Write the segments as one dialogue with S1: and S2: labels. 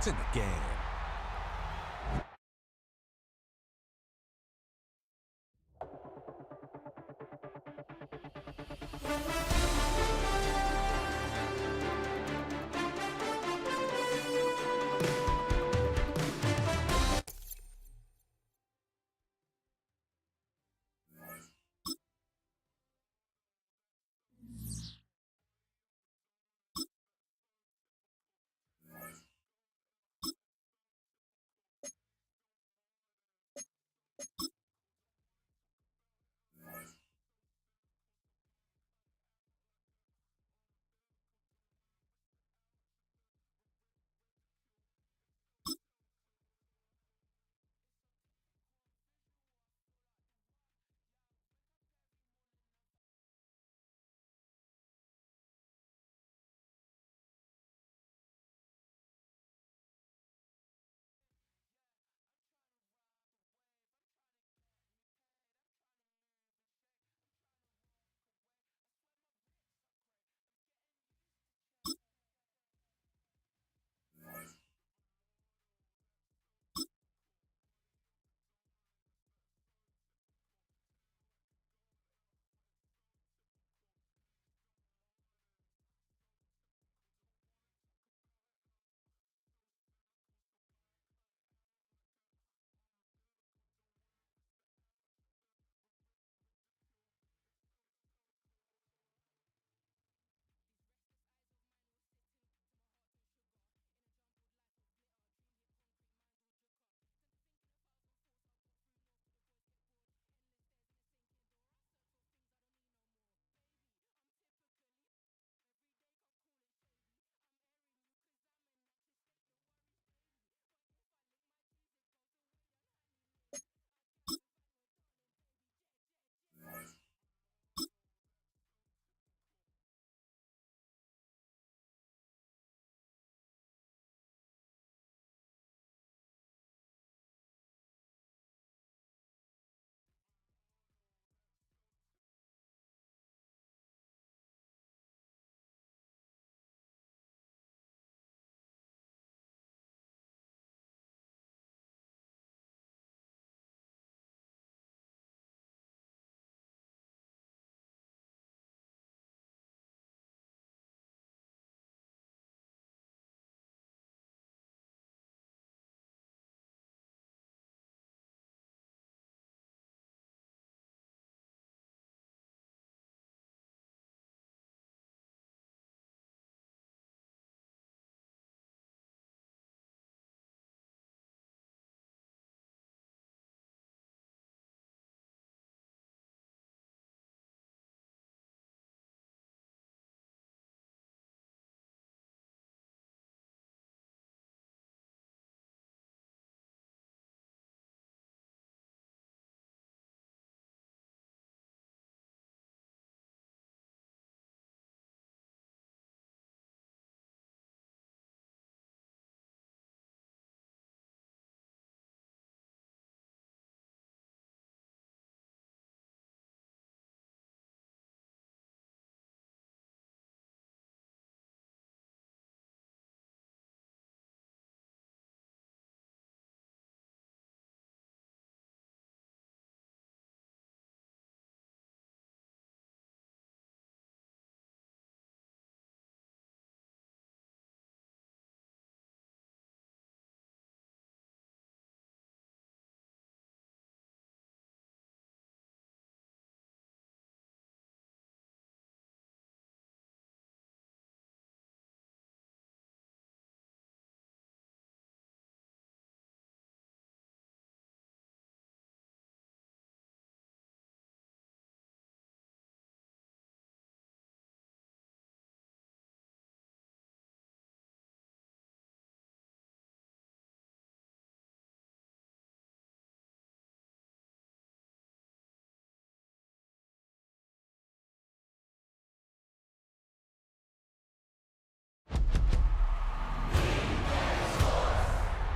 S1: It's in the game.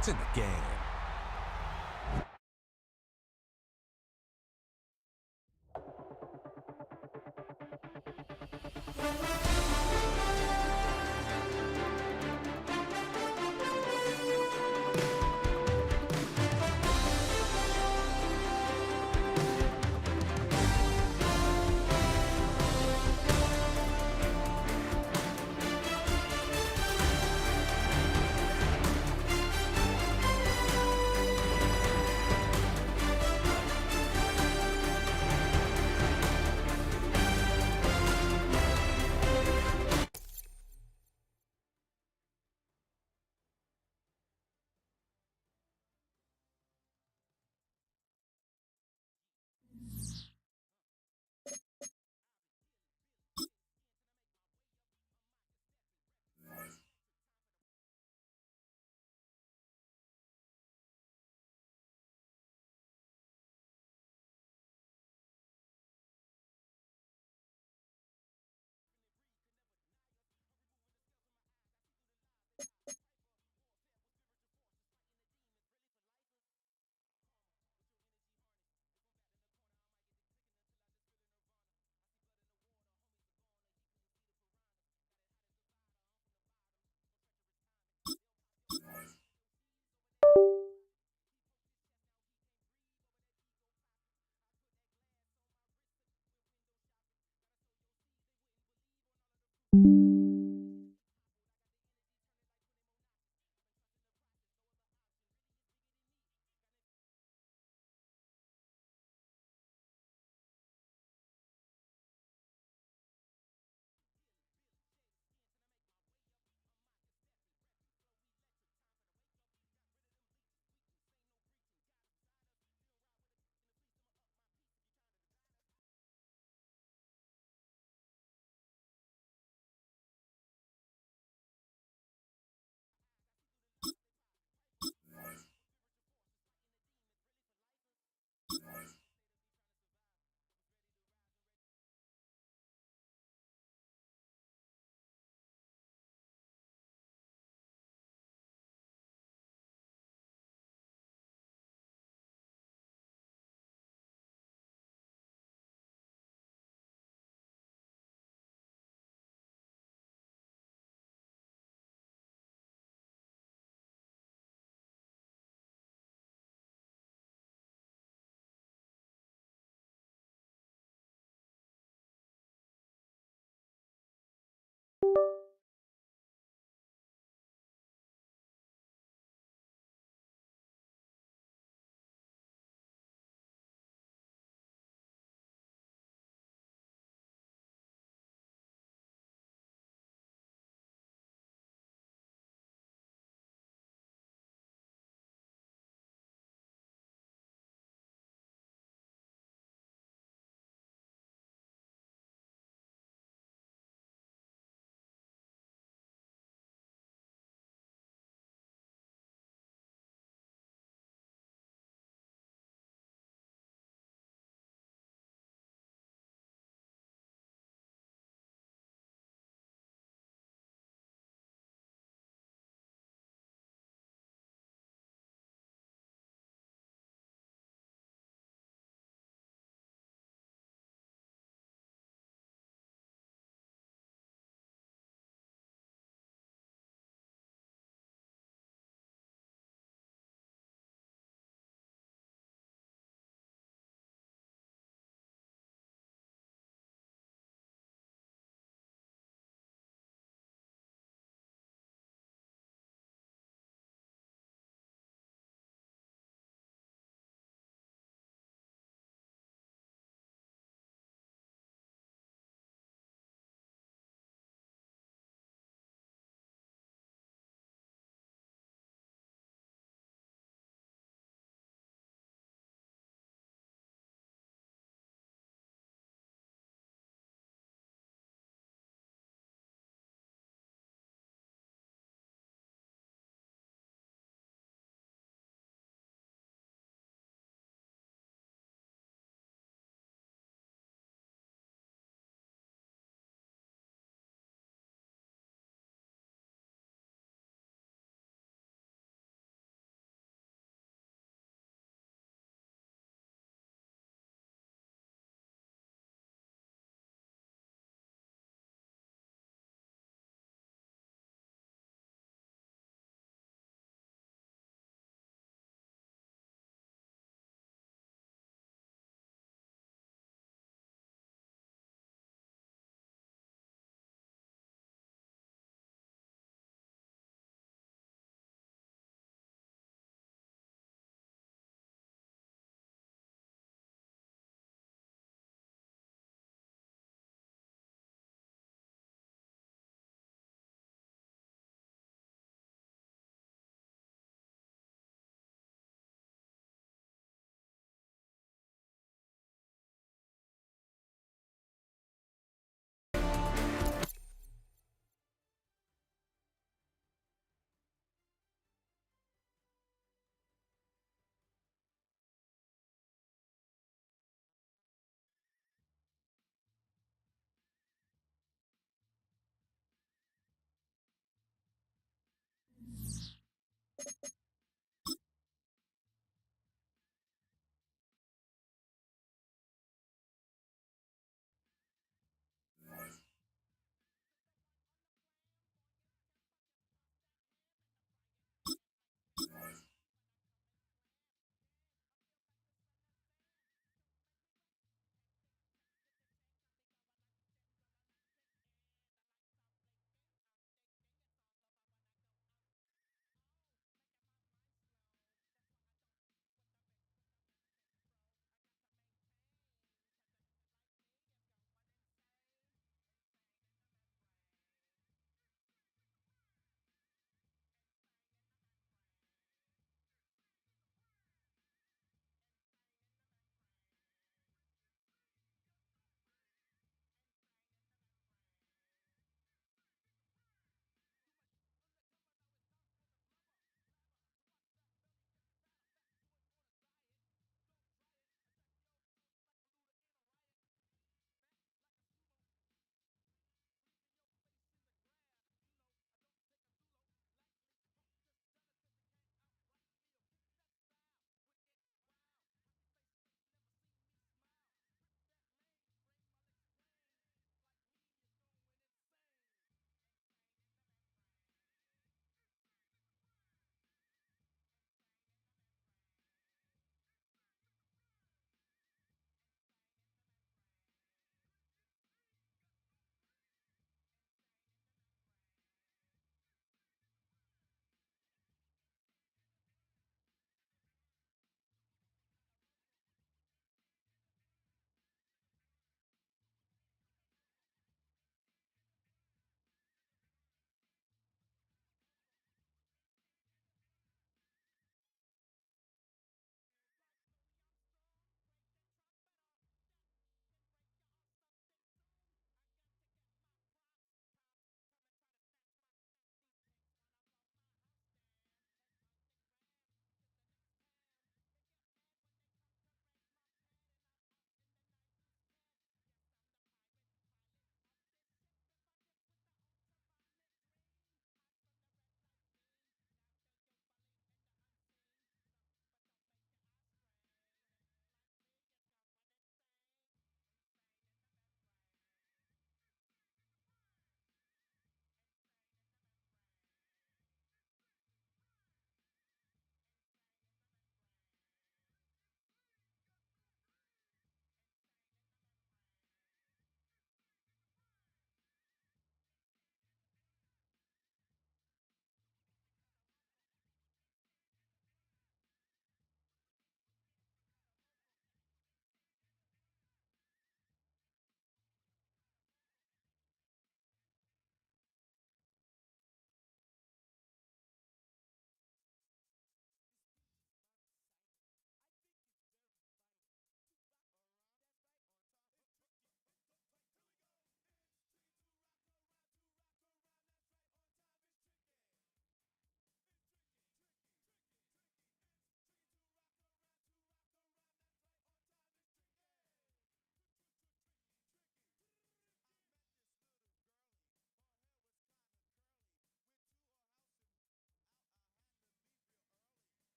S1: It's in the game.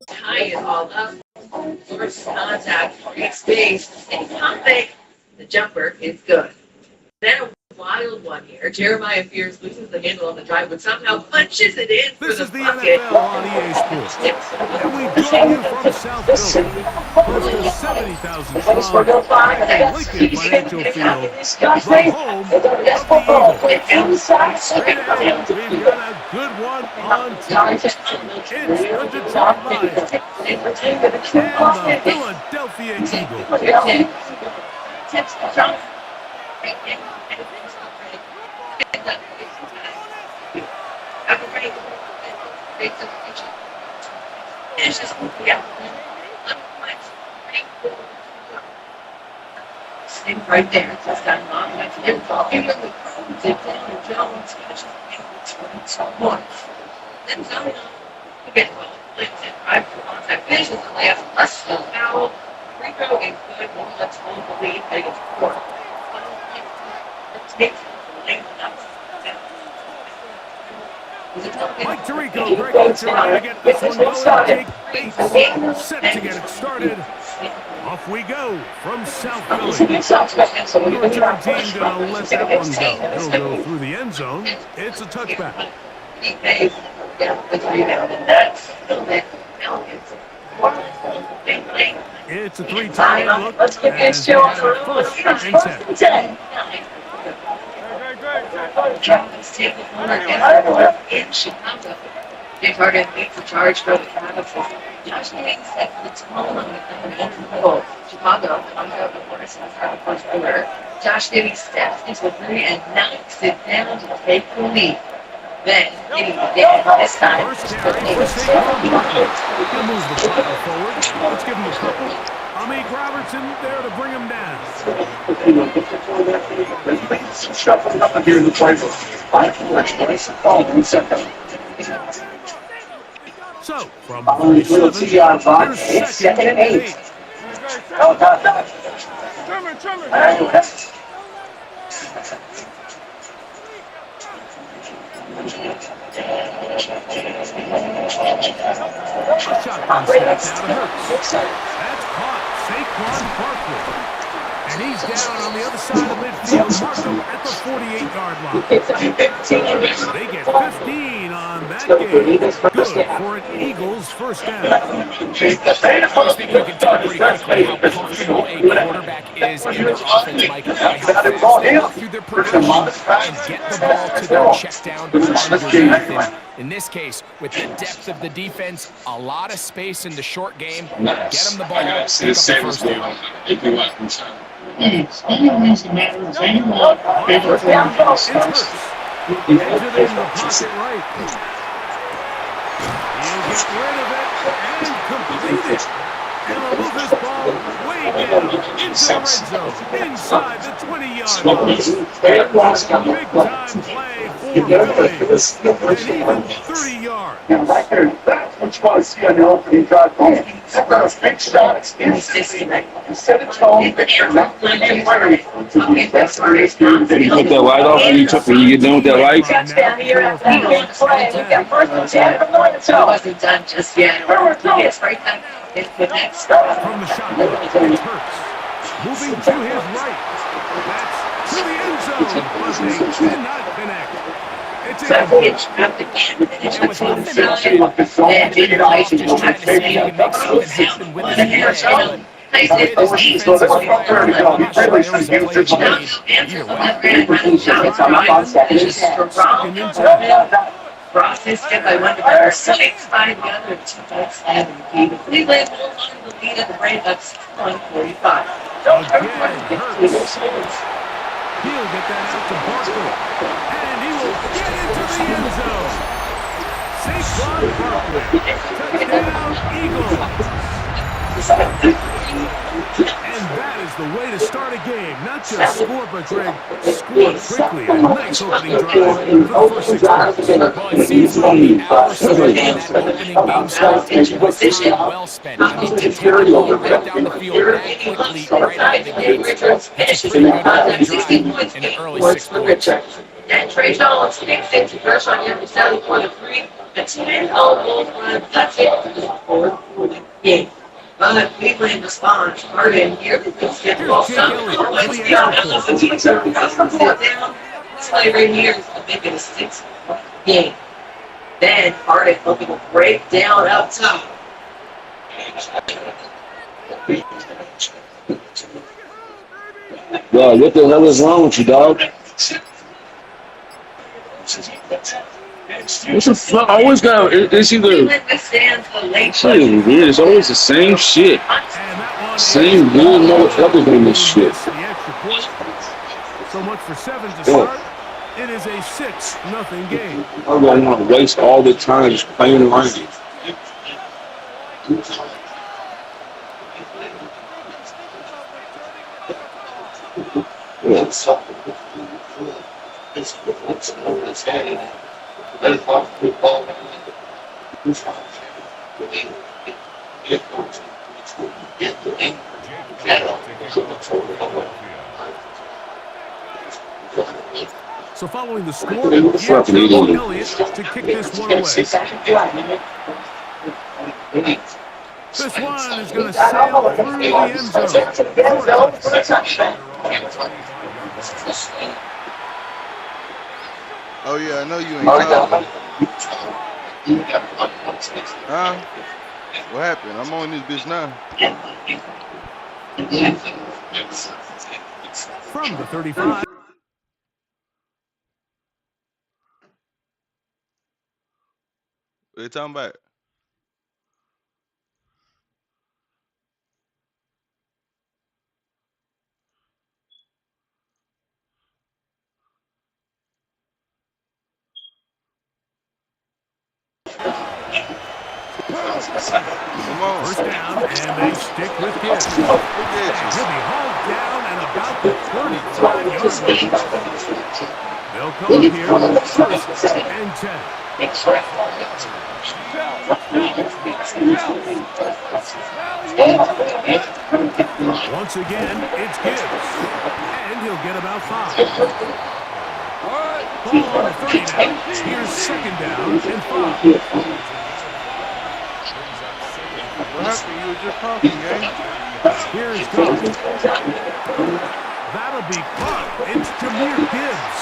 S2: tie it all up. First contact, great space, and comeback. The jumper is good. Then a wild one here. Jeremiah Fears loses the handle on the drive, but somehow punches it in for
S1: This
S2: the
S1: is the
S2: bucket.
S1: NFL on EA Sports, and we've brought you from South Philly, close to 70,000 strong, at Lincoln Financial Field, the home of the Eagles. Straight ahead, we've got a good one on tap. It's the Detroit Lions and the Philadelphia Eagles.
S2: Right there, it's just done long. Even the Crows, if Daniel Jones catches one. Then Zion again, well, lives in drive for contact, finishes the last less than foul. Free throw is good, and let's hold the lead against four.
S1: Mike Tirico, Greg Butcher ready to get this one going. Jake Bates set to get it started. Off we go from South Philly. Your return team gonna let that one go. It'll go through the end zone. It's a touchback. It's a 3-time look as they have first and 10.
S2: In Chicago. Jake Harden leads the charge for the Cavs. Josh Giddings set the tone with the goal. Chicago comes out before us in the first quarter. Josh Giddings steps into the three and knocks it down to take the lead. Then, Giddings again, this time.
S1: First carry for Saquon. He'll move the pile forward. Let's give him a couple. Amik Robertson there to bring him down.
S3: Shuffling up here in the playbook.
S1: So, from 47, here's second and 8. A shotgun snap now to Hurts. That's caught. Saquon Barkley. And he's down on the other side of midfield. Mark him at the 48-yard line. They get 15 on that game. Good for an Eagles first down.
S4: I think you can tell pretty quickly how comfortable a quarterback is in their offense, Mike, by how fast they walk through their progression and get the ball to their check down underneath. And in this case, with the depth of the defense, a lot of space in the short game, get them the ball, pick up the first down.
S1: It's Hurts. Exiting the pocket right. He'll get rid of it and complete it. And will move this ball way down into the red zone, inside the 20-yard line. Big time play for Philly, and even 30 yards.
S3: Right there, that's what you want to see on the opening drive. Those big shots instantly. You set a tone that you're not going to get worried. That's where it's good.
S5: Then you put that light off when you get done with that light?
S2: Touchdown here after he won play. We got first and 10 from the red zone. It wasn't done just yet. It's right back.
S1: From the shotgun, it's Hurts. Moving to his right. That's to the end zone, but they cannot connect. It's in the
S4: There was nothing about it. And David Off just trying to see if he can make something happen with his hands.
S2: Ross is hit by one defender, 6-5 the other, 2 points and the game. Cleveland holds on to the lead at the rate of 145.
S1: He'll get that out to Barkley, and he will get into the end zone. Saquon Barkley, touchdown Eagles. And that is the way to start a game. Not just score, but Greg, score quickly. A nice opening drive for the first 6 minutes.
S4: Well, it seems like the hour spent on that opening game start was well spent. I mean, to take the ball right down the field that quickly, right out of the gates, it's a pretty good opening drive in the early 6 quarters.
S2: And Trey Jones takes it first on every side for the 3. The 10 elbows, that's it. game. Cleveland responds. Harden nearly puts the
S1: Here's
S2: ball
S1: Jake
S2: down.
S1: Elliott to
S2: Let's
S1: the
S2: be
S1: extra
S2: honest.
S1: point.
S2: The teams are down. This play right here is going to make it a 6-point game. Then Harden looking to break down up top.
S5: Bro, what the hell is wrong with you, dog? What's the fuck? I always got. It's either.
S2: Cleveland withstands the late
S5: Shit is weird. It's always the same shit.
S1: And that one
S5: Same
S1: is
S5: weird
S1: good.
S5: motherfuckers doing this shit.
S1: Gets the extra point. So much for 7 to
S5: Yeah.
S1: start. It is a 6-0 game.
S5: I don't want to waste all the time just playing around.
S1: So following the score, here's
S5: Fucking
S1: Jake
S5: idiot.
S1: Elliott to kick this one away. This one is going to sail through the end zone.
S6: Oh yeah, I know you ain't talking. Huh? What happened? I'm on this bitch now.
S1: From the 35.
S6: What you talking about? Come on.
S1: First down, and they stick with Gibbs.
S6: Look at
S1: He'll be hauled down at about the 35-yard line. They'll come up here, first and 10. Once again, it's Gibbs, and he'll get about 5. Ball on the 30 now. Here's second down and 5.
S6: What happened? You were just talking, gang.
S1: Here's Goff. That'll be caught. It's Jahmyr Gibbs.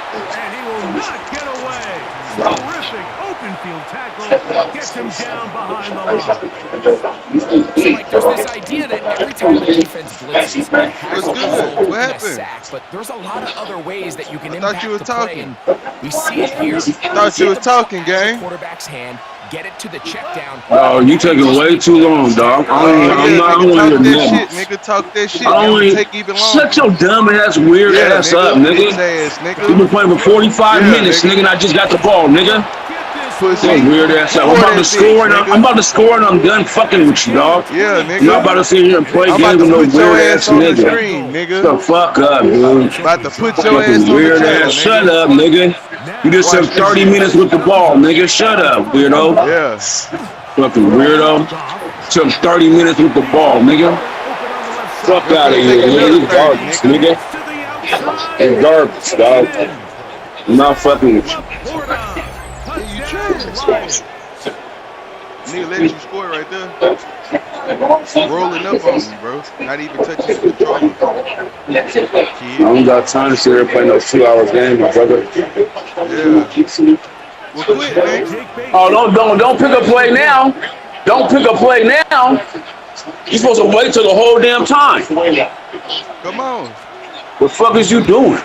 S1: And he will not get away. Terrific open field tackle. Gets him down behind the line.
S4: So, like, there's this idea that every time the defense blitzes, it has to result in a sack. But there's a lot of other ways that you can impact
S6: you were
S4: the play,
S6: talking.
S4: and we see it here.
S6: Thought you was talking, gang.
S4: Quarterback's hand, get it to the check down.
S5: No, you taking way too long, dog. I don't want to hear nothing.
S6: Nigga, talk that shit.
S5: I don't
S6: It'll
S5: even
S6: take even longer.
S5: shut your dumb ass, weird ass up, nigga. You've been playing for 45 minutes, nigga, and I just got the ball, nigga.
S6: Pussy.
S5: Weird ass up. I'm about to score, and I'm about to score, and I'm done fucking with you, dog.
S6: Yeah, nigga.
S5: You're not about to sit here and play
S6: I'm about
S5: games
S6: to
S5: with no
S6: put your
S5: weird
S6: ass
S5: ass
S6: on the
S5: nigga.
S6: screen, nigga.
S5: The fuck up, dude.
S6: About to put your ass
S5: Fucking
S6: on the
S5: weird
S6: channel,
S5: ass.
S6: nigga.
S5: Shut up, nigga. You just
S6: Watch
S5: took
S6: this
S5: 30
S6: shit.
S5: minutes with the ball, nigga. Shut up, weirdo.
S6: Yeah.
S5: Fucking weirdo. Took 30 minutes with the ball, nigga. Fuck out of here, nigga. You garbage, nigga. You garbage, dog. I'm not fucking with you.
S6: You trash. Nigga let you score right there. Rolling up on me, bro. Not even touching the controller.
S5: I don't got time to sit here and play no 2-hour game, my brother.
S6: Yeah. Well, quit, man.
S5: Oh, don't pick a play now. Don't pick a play now. You're supposed to wait till the whole damn time.
S6: Come on.
S1: What
S5: the fuck is you doing?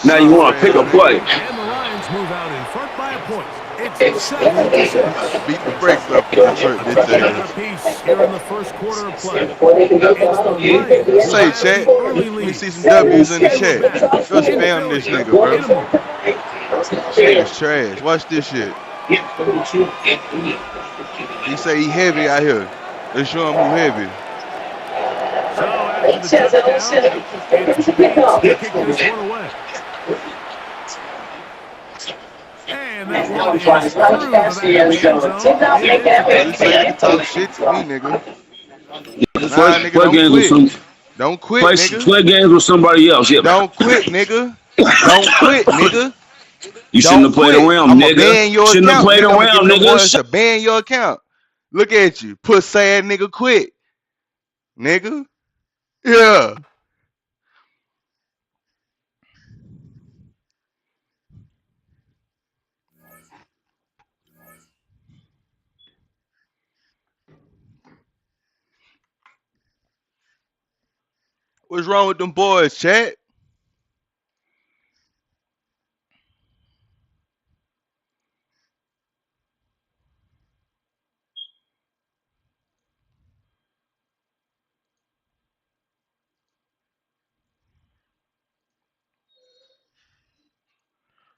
S5: Now you want to pick a play.
S1: And the Lions move out in front by a point. It's 7-6.
S6: Beat the brakes up. Bitch
S1: Piece here in the first quarter of play. It's the Lions.
S6: Say, chat. Let me see some W's in the chat. Go spam this nigga, bro. Nigga's trash. Watch this shit. He say he heavy out here. Let's show him who heavy.
S1: So after the touchdown, it's Bates to kick this one away. And that one is through the back of the end zone.
S6: You say you talk shit to me, nigga. Nah, nigga, don't quit. Don't quit, nigga.
S5: Play games with somebody else. Yeah.
S6: Don't quit, nigga. Don't quit, nigga.
S5: You shouldn't have played around,
S6: I'm
S5: nigga.
S6: Ban your
S5: Shouldn't have
S6: account,
S5: played
S6: nigga.
S5: around, nigga.
S6: To ban your account. Look at you. Pussy ass nigga quit. Nigga. Yeah. What's wrong with them boys, chat?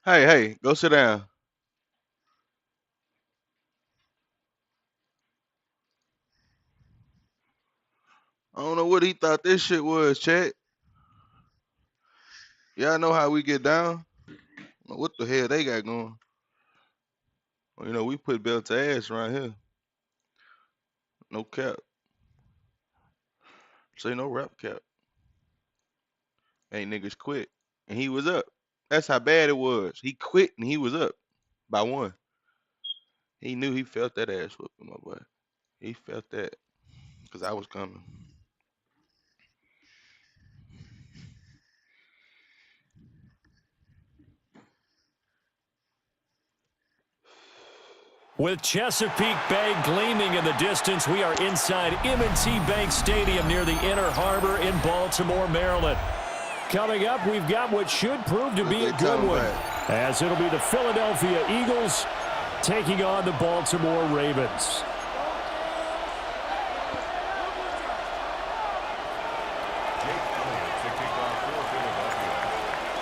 S6: Hey, go sit down. I don't know what he thought this shit was, chat. Y'all know how we get down. I don't know what the hell they got going. Well, you know, we put belt to ass around here. No cap. Say no rap cap. Ain't niggas quit. And he was up. That's how bad it was. He quit and he was up by one. He knew he felt that ass whooping, my boy. He felt that. Because I was coming.
S7: With Chesapeake Bay gleaming in the distance, we are inside M&T Bank Stadium near the Inner Harbor in Baltimore, Maryland. Coming up, we've got what should prove to be a good one, as it'll be the Philadelphia Eagles taking on the Baltimore Ravens.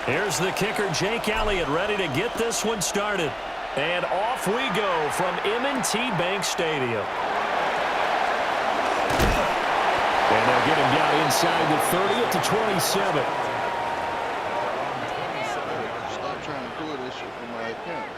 S7: Here's the kicker, Jake Elliott, ready to get this one started. And off we go from M&T Bank Stadium. And they'll get him down inside the 30 at the 27.
S6: Stop trying to do this shit from my account.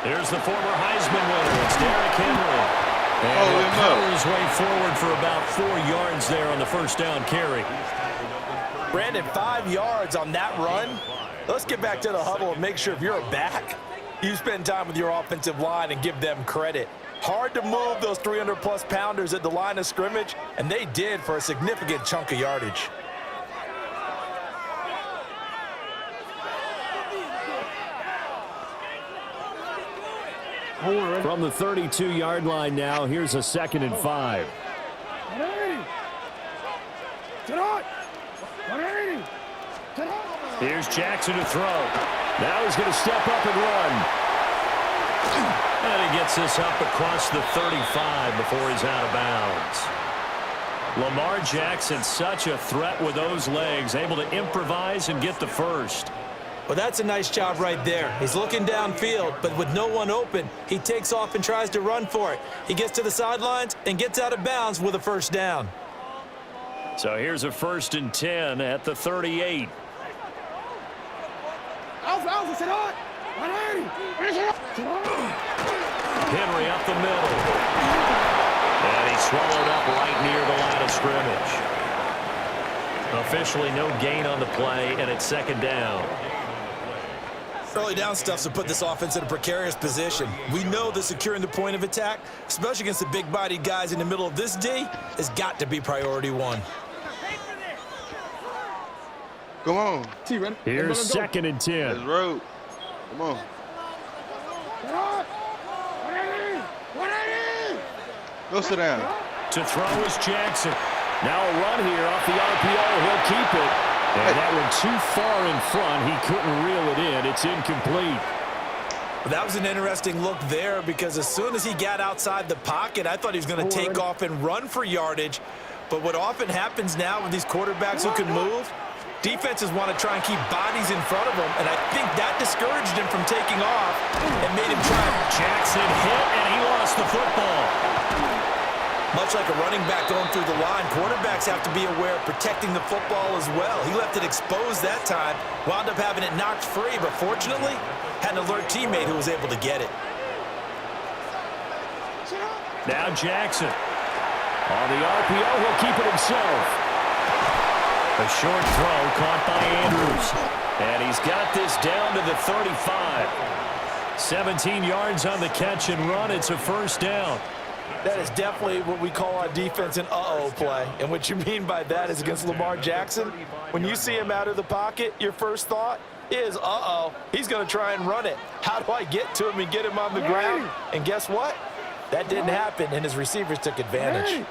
S7: Here's the former Heisman winner. It's Derrick Henry. And he'll power his way forward for about 4 yards there on the first down carry.
S8: Brandon, 5 yards on that run. Let's get back to the huddle and make sure if you're a back, you spend time with your offensive line and give them credit. Hard to move those 300-plus pounders at the line of scrimmage, and they did for a significant chunk of yardage.
S7: From the 32-yard line now, here's a 2nd and 5. Here's Jackson to throw. Now he's going to step up and run. And he gets this up across the 35 before he's out of bounds. Lamar Jackson, such a threat with those legs, able to improvise and get the first.
S8: Well, that's a nice job right there. He's looking downfield, but with no one open, he takes off and tries to run for it. He gets to the sidelines and gets out of bounds with a first down.
S7: So here's a 1st and 10 at the 38. Henry up the middle. And he's swallowed up right near the line of scrimmage. Officially no gain on the play, and it's 2nd down.
S8: Early down stuff's to put this offense in a precarious position. We know that securing the point of attack, especially against the big-bodied guys in the middle of this D, has got to be priority one.
S6: Come on.
S7: Here's 2nd and 10.
S6: Let's roll. Come on. Go sit down.
S7: To throw is Jackson. Now a run here off the RPO. He'll keep it. And that one too far in front. He couldn't reel it in. It's incomplete.
S8: Well, that was an interesting look there because as soon as he got outside the pocket, I thought he was going to take off and run for yardage. But what often happens now with these quarterbacks who can move, defenses want to try and keep bodies in front of them, and I think that discouraged him from taking off and made him try.
S7: Jackson hit, and he lost the football.
S8: Much like a running back going through the line, quarterbacks have to be aware of protecting the football as well. He left it exposed that time, wound up having it knocked free, but fortunately, had an alert teammate who was able to get it.
S7: Now Jackson. On the RPO, he'll keep it himself. A short throw caught by Andrews. And he's got this down to the 35. 17 yards on the catch and run. It's a first down.
S8: That is definitely what we call our defense an uh-oh play. And what you mean by that is against Lamar Jackson, when you see him out of the pocket, your first thought is, uh-oh, he's going to try and run it. How do I get to him and get him on the ground? And guess what? That didn't happen, and his receivers took advantage.
S7: A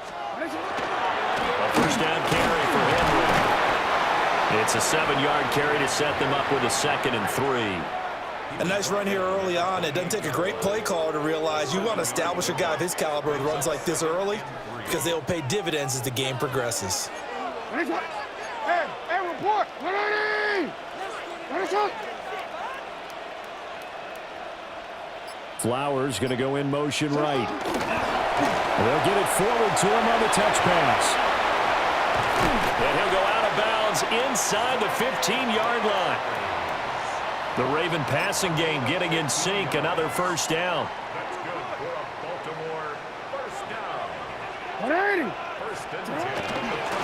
S7: first down carry for Henry. It's a 7-yard carry to set them up with a 2nd and 3.
S8: A nice run here early on. It doesn't take a great play caller to realize you want to establish a guy of his caliber with runs like this early because they'll pay dividends as the game progresses.
S3: Hey, report!
S7: Flowers going to go in motion right. They'll get it forward to him on the touch pass. And he'll go out of bounds inside the 15-yard line. The Raven passing game getting in sync. Another first down.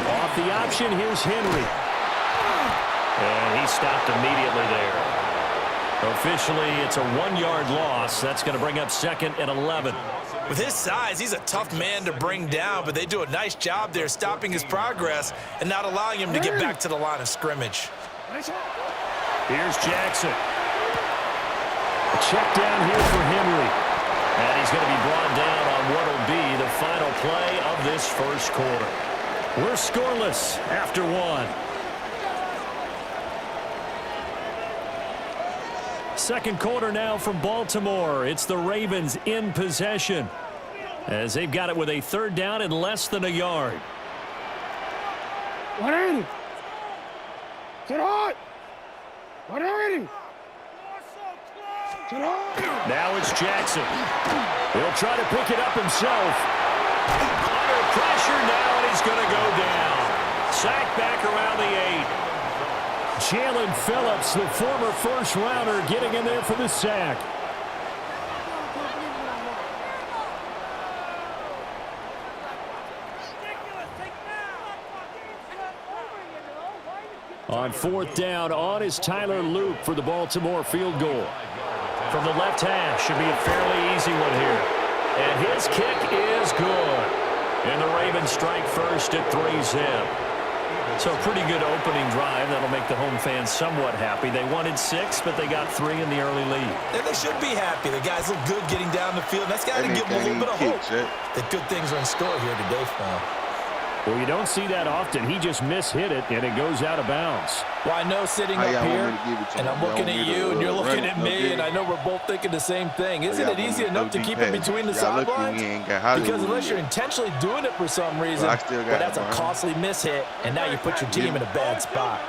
S7: Off the option, here's Henry. And he stopped immediately there. Officially, it's a 1-yard loss. That's going to bring up 2nd and 11.
S8: With his size, he's a tough man to bring down, but they do a nice job there stopping his progress and not allowing him to get back to the line of scrimmage.
S7: Here's Jackson. A check down here for Henry. And he's going to be brought down on what will be the final play of this first quarter. We're scoreless after 1. Second quarter now from Baltimore. It's the Ravens in possession as they've got it with a 3rd down and less than a yard. Now it's Jackson. He'll try to pick it up himself. Under pressure now, and he's going to go down. Sacked back around the 8. Jalen Phillips, the former first-rounder, getting in there for the sack. On 4th down, on is Tyler Luke for the Baltimore field goal. From the left hash, should be a fairly easy one here. And his kick is good. And the Ravens strike first at 3-zip. So a pretty good opening drive. That'll make the home fans somewhat happy. They wanted 6, but they got 3 in the early lead.
S8: And they should be happy. The guys look good getting down the field. That's got to give them a little bit of hope that good things are in store here today for them.
S7: Well, you don't see that often. He just mishit it, and it goes out of bounds.
S8: Well, I know sitting up here, and I'm looking at you, and you're looking at me, and I know we're both thinking the same thing. Isn't it easy enough to keep it between the sidelines? Because unless you're intentionally doing it for some reason, well, that's a costly mishit, and now you put your team in a bad spot.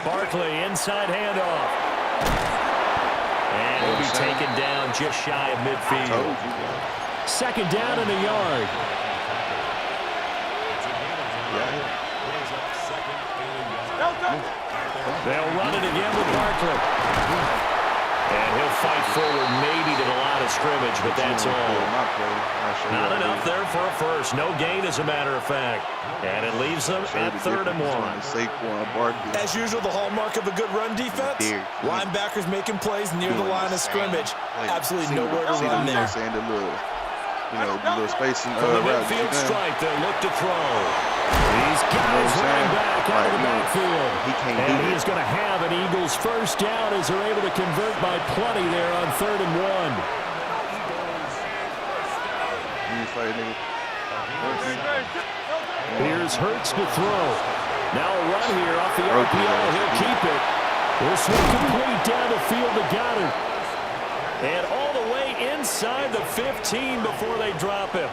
S7: Barkley, inside handoff. And he'll be taken down just shy of midfield. 2nd down and a yard. They'll run it again with Barkley. And he'll fight forward maybe to the line of scrimmage, but that's all. Not enough there for a first. No gain, as a matter of fact. And it leaves them at 3rd and 1.
S8: As usual, the hallmark of a good run defense, linebackers making plays near the line of scrimmage. Absolutely nowhere to run there.
S6: Little spacing.
S7: From the midfield stripe, they'll look to throw. These guys running back out of the backfield. And he's going to have an Eagles first down as they're able to convert by plenty there on 3rd and 1. Here's Hurts to throw. Now a run here off the RPO. He'll keep it. This one complete down the field to Goddard. And all the way inside the 15 before they drop him.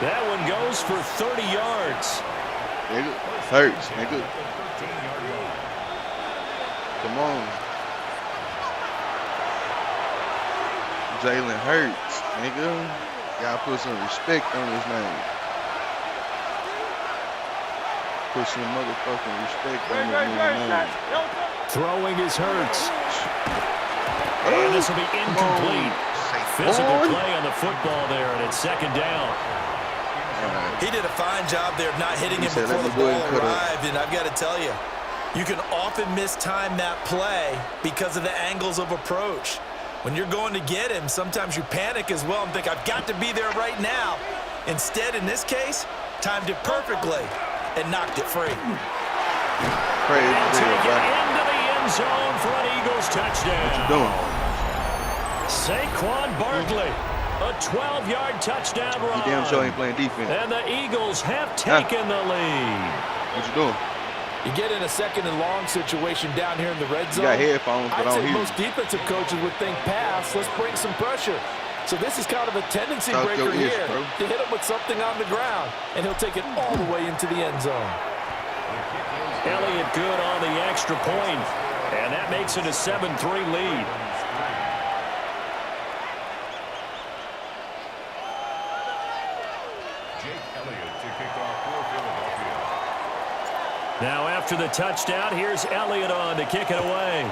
S7: That one goes for 30 yards.
S6: Hurts, nigga. Come on. Jalen Hurts, nigga. Gotta put some respect on his name. Put some motherfucking respect on his name.
S7: Throwing his Hurts. And this will be incomplete. Physical play on the football there, and it's 2nd down.
S8: He did a fine job there of not hitting him
S6: said,
S8: before
S6: "Let
S8: the
S6: me go ahead
S8: ball
S6: and cut up."
S8: arrived, and I've got to tell you, you can often mistime that play because of the angles of approach. When you're going to get him, sometimes you panic as well and think, I've got to be there right now. Instead, in this case, timed it perfectly and knocked it free.
S6: Crazy,
S7: Take it
S6: buddy.
S7: into the end zone for an Eagles touchdown.
S6: What you doing?
S7: Saquon Barkley, a 12-yard touchdown run.
S6: You damn sure ain't playing defense.
S7: And the Eagles have taken the lead.
S6: What you doing?
S8: You get in a second and long situation down here in the red
S6: You
S8: zone.
S6: got headphones, but I
S8: I'd
S6: don't
S8: say
S6: hear you.
S8: most defensive coaches would think pass, let's bring some pressure. So this is kind of a tendency
S6: Talk
S8: breaker
S6: your ears,
S8: here
S6: bro.
S8: to hit him with something on the ground, and he'll take it all the way into the end zone.
S7: Elliott good on the extra point, and that makes it a 7-3 lead. Now after the touchdown, here's Elliott on to kick it away.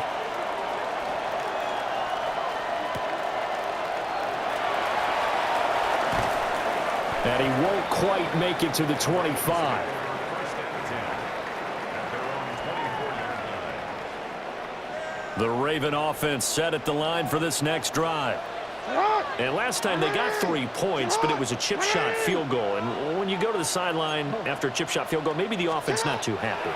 S7: And he won't quite make it to the 25. The Raven offense set at the line for this next drive. And last time they got 3 points, but it was a chip shot field goal. And when you go to the sideline after a chip shot field goal, maybe the offense not too happy.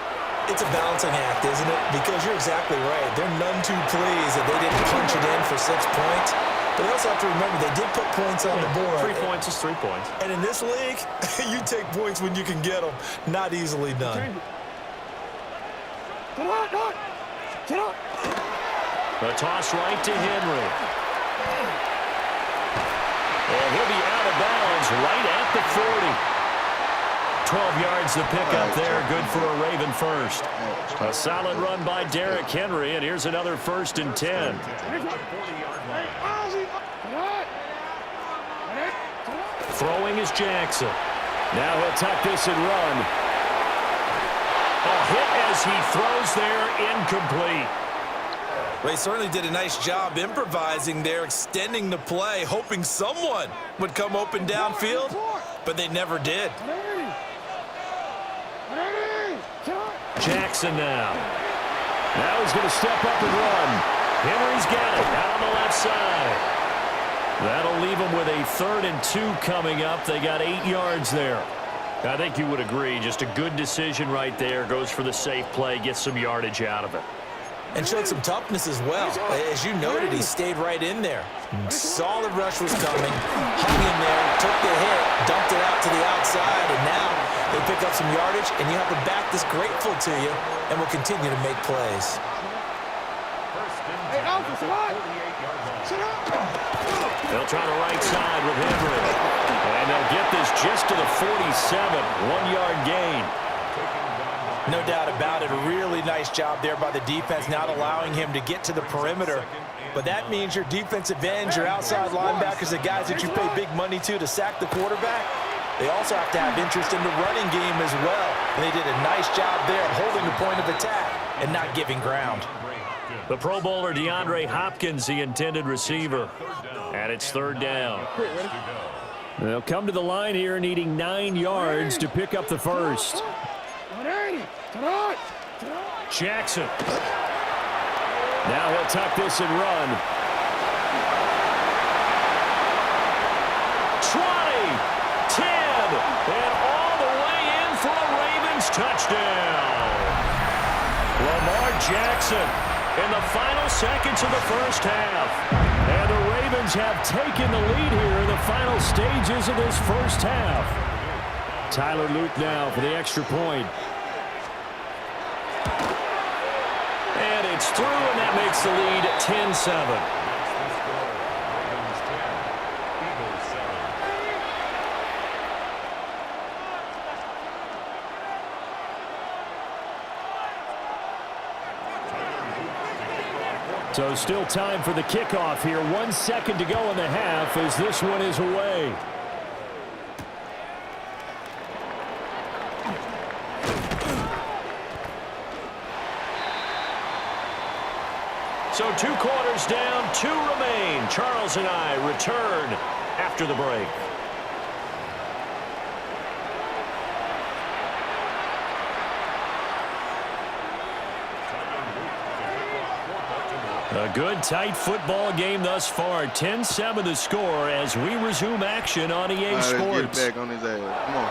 S8: It's a balancing act, isn't it? Because you're exactly right. They're none too pleased that they didn't punch it in for 6 points. But you also have to remember they did put points on the board.
S7: 3 points is 3 points.
S8: And in this league, you take points when you can get them. Not easily done.
S7: The toss right to Henry. And he'll be out of bounds right at the 40. 12 yards the pickup there. Good for a Raven first. A solid run by Derrick Henry, and here's another 1st and 10. Throwing is Jackson. Now he'll tuck this and run. A hit as he throws there, incomplete.
S8: They certainly did a nice job improvising there, extending the play, hoping someone would come open downfield, but they never did.
S7: Jackson now. Now he's going to step up and run. Henry's got it out on the left side. That'll leave them with a 3rd and 2 coming up. They got 8 yards there. I think you would agree. Just a good decision right there. Goes for the safe play, gets some yardage out of it.
S8: And showed some toughness as well. As you noted, he stayed right in there. Solid rush was coming. Hung in there, took the hit, dumped it out to the outside, and now they pick up some yardage, and you have a back that's grateful to you and will continue to make plays.
S7: They'll try the right side with Henry. And they'll get this just to the 47. 1-yard gain.
S8: No doubt about it. A really nice job there by the defense, not allowing him to get to the perimeter. But that means your defensive ends, your outside linebackers, the guys that you pay big money to sack the quarterback, they also have to have interest in the running game as well. And they did a nice job there of holding the point of attack and not giving ground.
S7: The Pro Bowler DeAndre Hopkins, the intended receiver. And it's 3rd down. They'll come to the line here needing 9 yards to pick up the first. Jackson. Now he'll tuck this and run. 20, 10, and all the way in for a Ravens touchdown. Lamar Jackson in the final seconds of the first half. And the Ravens have taken the lead here in the final stages of this first half. Tyler Luke now for the extra point. And it's through, and that makes the lead 10-7. So still time for the kickoff here. 1 second to go in the half as this one is away. So 2 quarters down, 2 remain. Charles and I return after the break. A good, tight football game thus far. 10-7 the score as we resume action on EA
S6: All right, let's get it
S7: Sports.
S6: back on his ass. Come on.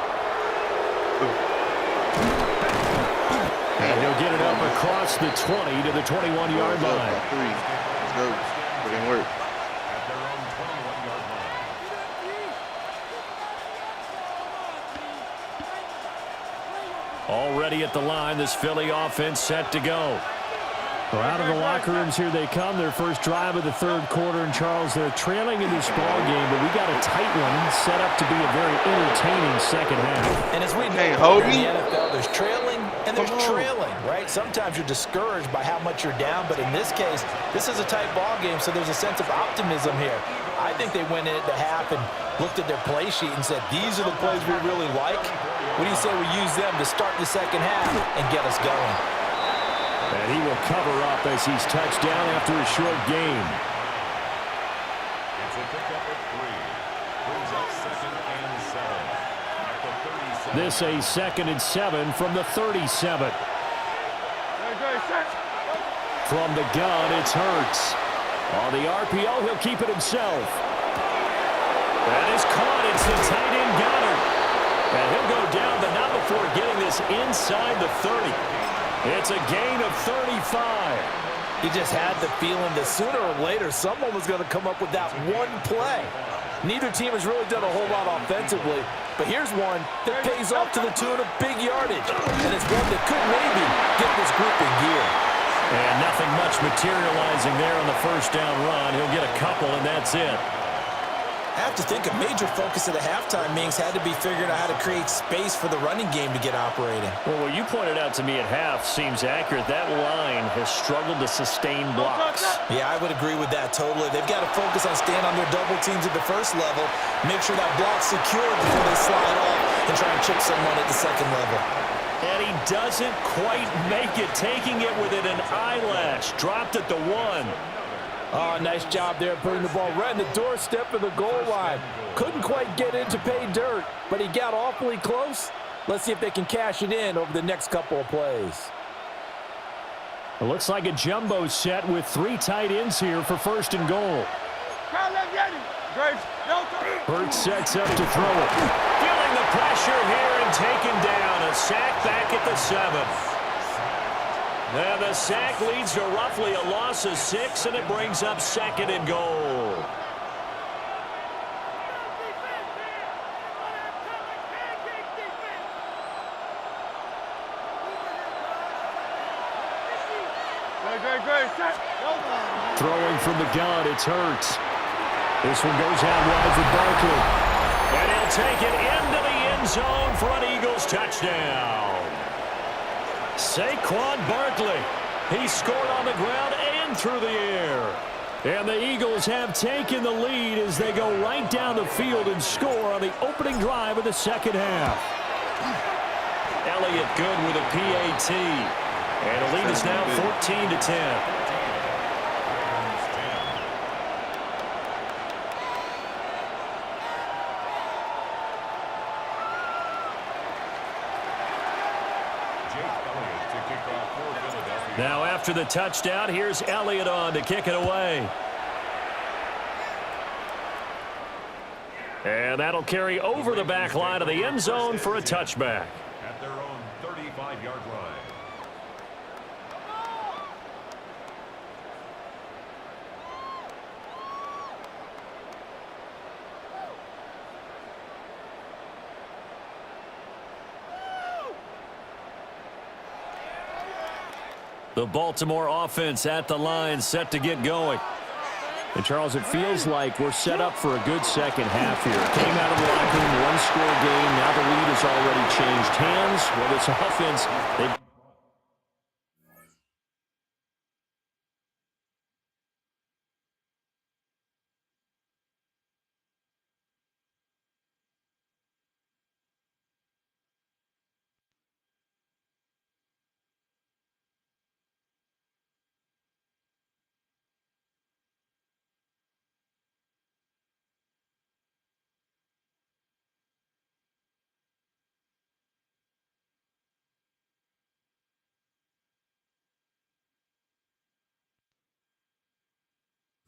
S7: And he'll get it up across the 20 to the 21-yard line.
S6: 3. Let's go. Put in work.
S7: Already at the line, this Philly offense set to go. Well, out of the locker rooms here they come. Their first drive of the third quarter. And, Charles, they're trailing in this ball game, but we got a tight one set up to be a very entertaining second half.
S8: And as we know, in the NFL, there's trailing and there's trailing, right? Sometimes you're discouraged by how much you're down, but in this case, this is a tight ball game, so there's a sense of optimism here. I think they went in at the half and looked at their play sheet and said, these are the plays we really like. What do you say we use them to start the second half and get us going?
S7: And he will cover up as he's touched down after a short gain.
S1: It's a pickup of 3. Brings up 2nd and 7 at the 37.
S7: This a 2nd and 7 from the 37. From the gun, it's Hurts. On the RPO, he'll keep it himself. That is caught. It's the tight end Goddard. And he'll go down, but not before getting this inside the 30. It's a gain of 35.
S8: He just had the feeling that sooner or later someone was going to come up with that one play. Neither team has really done a whole lot offensively, but here's one that pays off to the tune of big yardage, and it's one that could maybe get this group in gear.
S7: And nothing much materializing there on the first down run. He'll get a couple, and that's it.
S8: I have to think a major focus of the halftime meetings had to be figuring out how to create space for the running game to get operating.
S7: Well, what you pointed out to me at half seems accurate. That line has struggled to sustain blocks.
S8: Yeah, I would agree with that totally. They've got to focus on staying on their double teams at the first level, make sure that block's secured before they slide off and try and chip someone at the second level.
S7: And he doesn't quite make it, taking it within an eyelash. Dropped at the 1.
S8: Oh, nice job there putting the ball right in the doorstep of the goal line. Couldn't quite get in to pay dirt, but he got awfully close. Let's see if they can cash it in over the next couple of plays.
S7: It looks like a jumbo set with 3 tight ends here for first and goal. Hurts sets up to throw it. Feeling the pressure here and taken down. A sack back at the 7. And the sack leads to roughly a loss of 6, and it brings up 2nd and goal. Throwing from the gun, it's Hurts. This one goes out wide for Barkley. And he'll take it into the end zone for an Eagles touchdown. Saquon Barkley. He scored on the ground and through the air. And the Eagles have taken the lead as they go right down the field and score on the opening drive of the second half. Elliott good with a PAT. And the lead is now 14-10. Now after the touchdown, here's Elliott on to kick it away. And that'll carry over the back line of the end zone for a touchback.
S1: At their own 35-yard line.
S7: The Baltimore offense at the line, set to get going. And, Charles, it feels like we're set up for a good second half here. Came out of the locker room, one-score game. Now the lead has already changed hands. Well, this offense, they've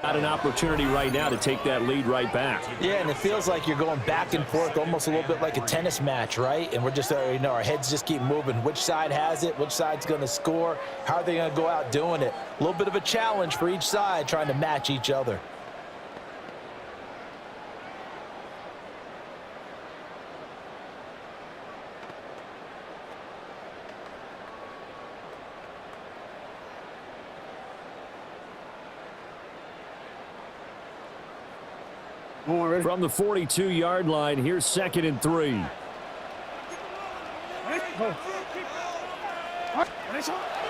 S7: Got an opportunity right now to take that lead right back.
S8: Yeah, and it feels like you're going back and forth, almost a little bit like a tennis match, right? And we're just, our heads just keep moving. Which side has it? Which side's going to score? How are they going to go out doing it? A little bit of a challenge for each side, trying to match each other.
S7: From the 42-yard line, here's 2nd and 3.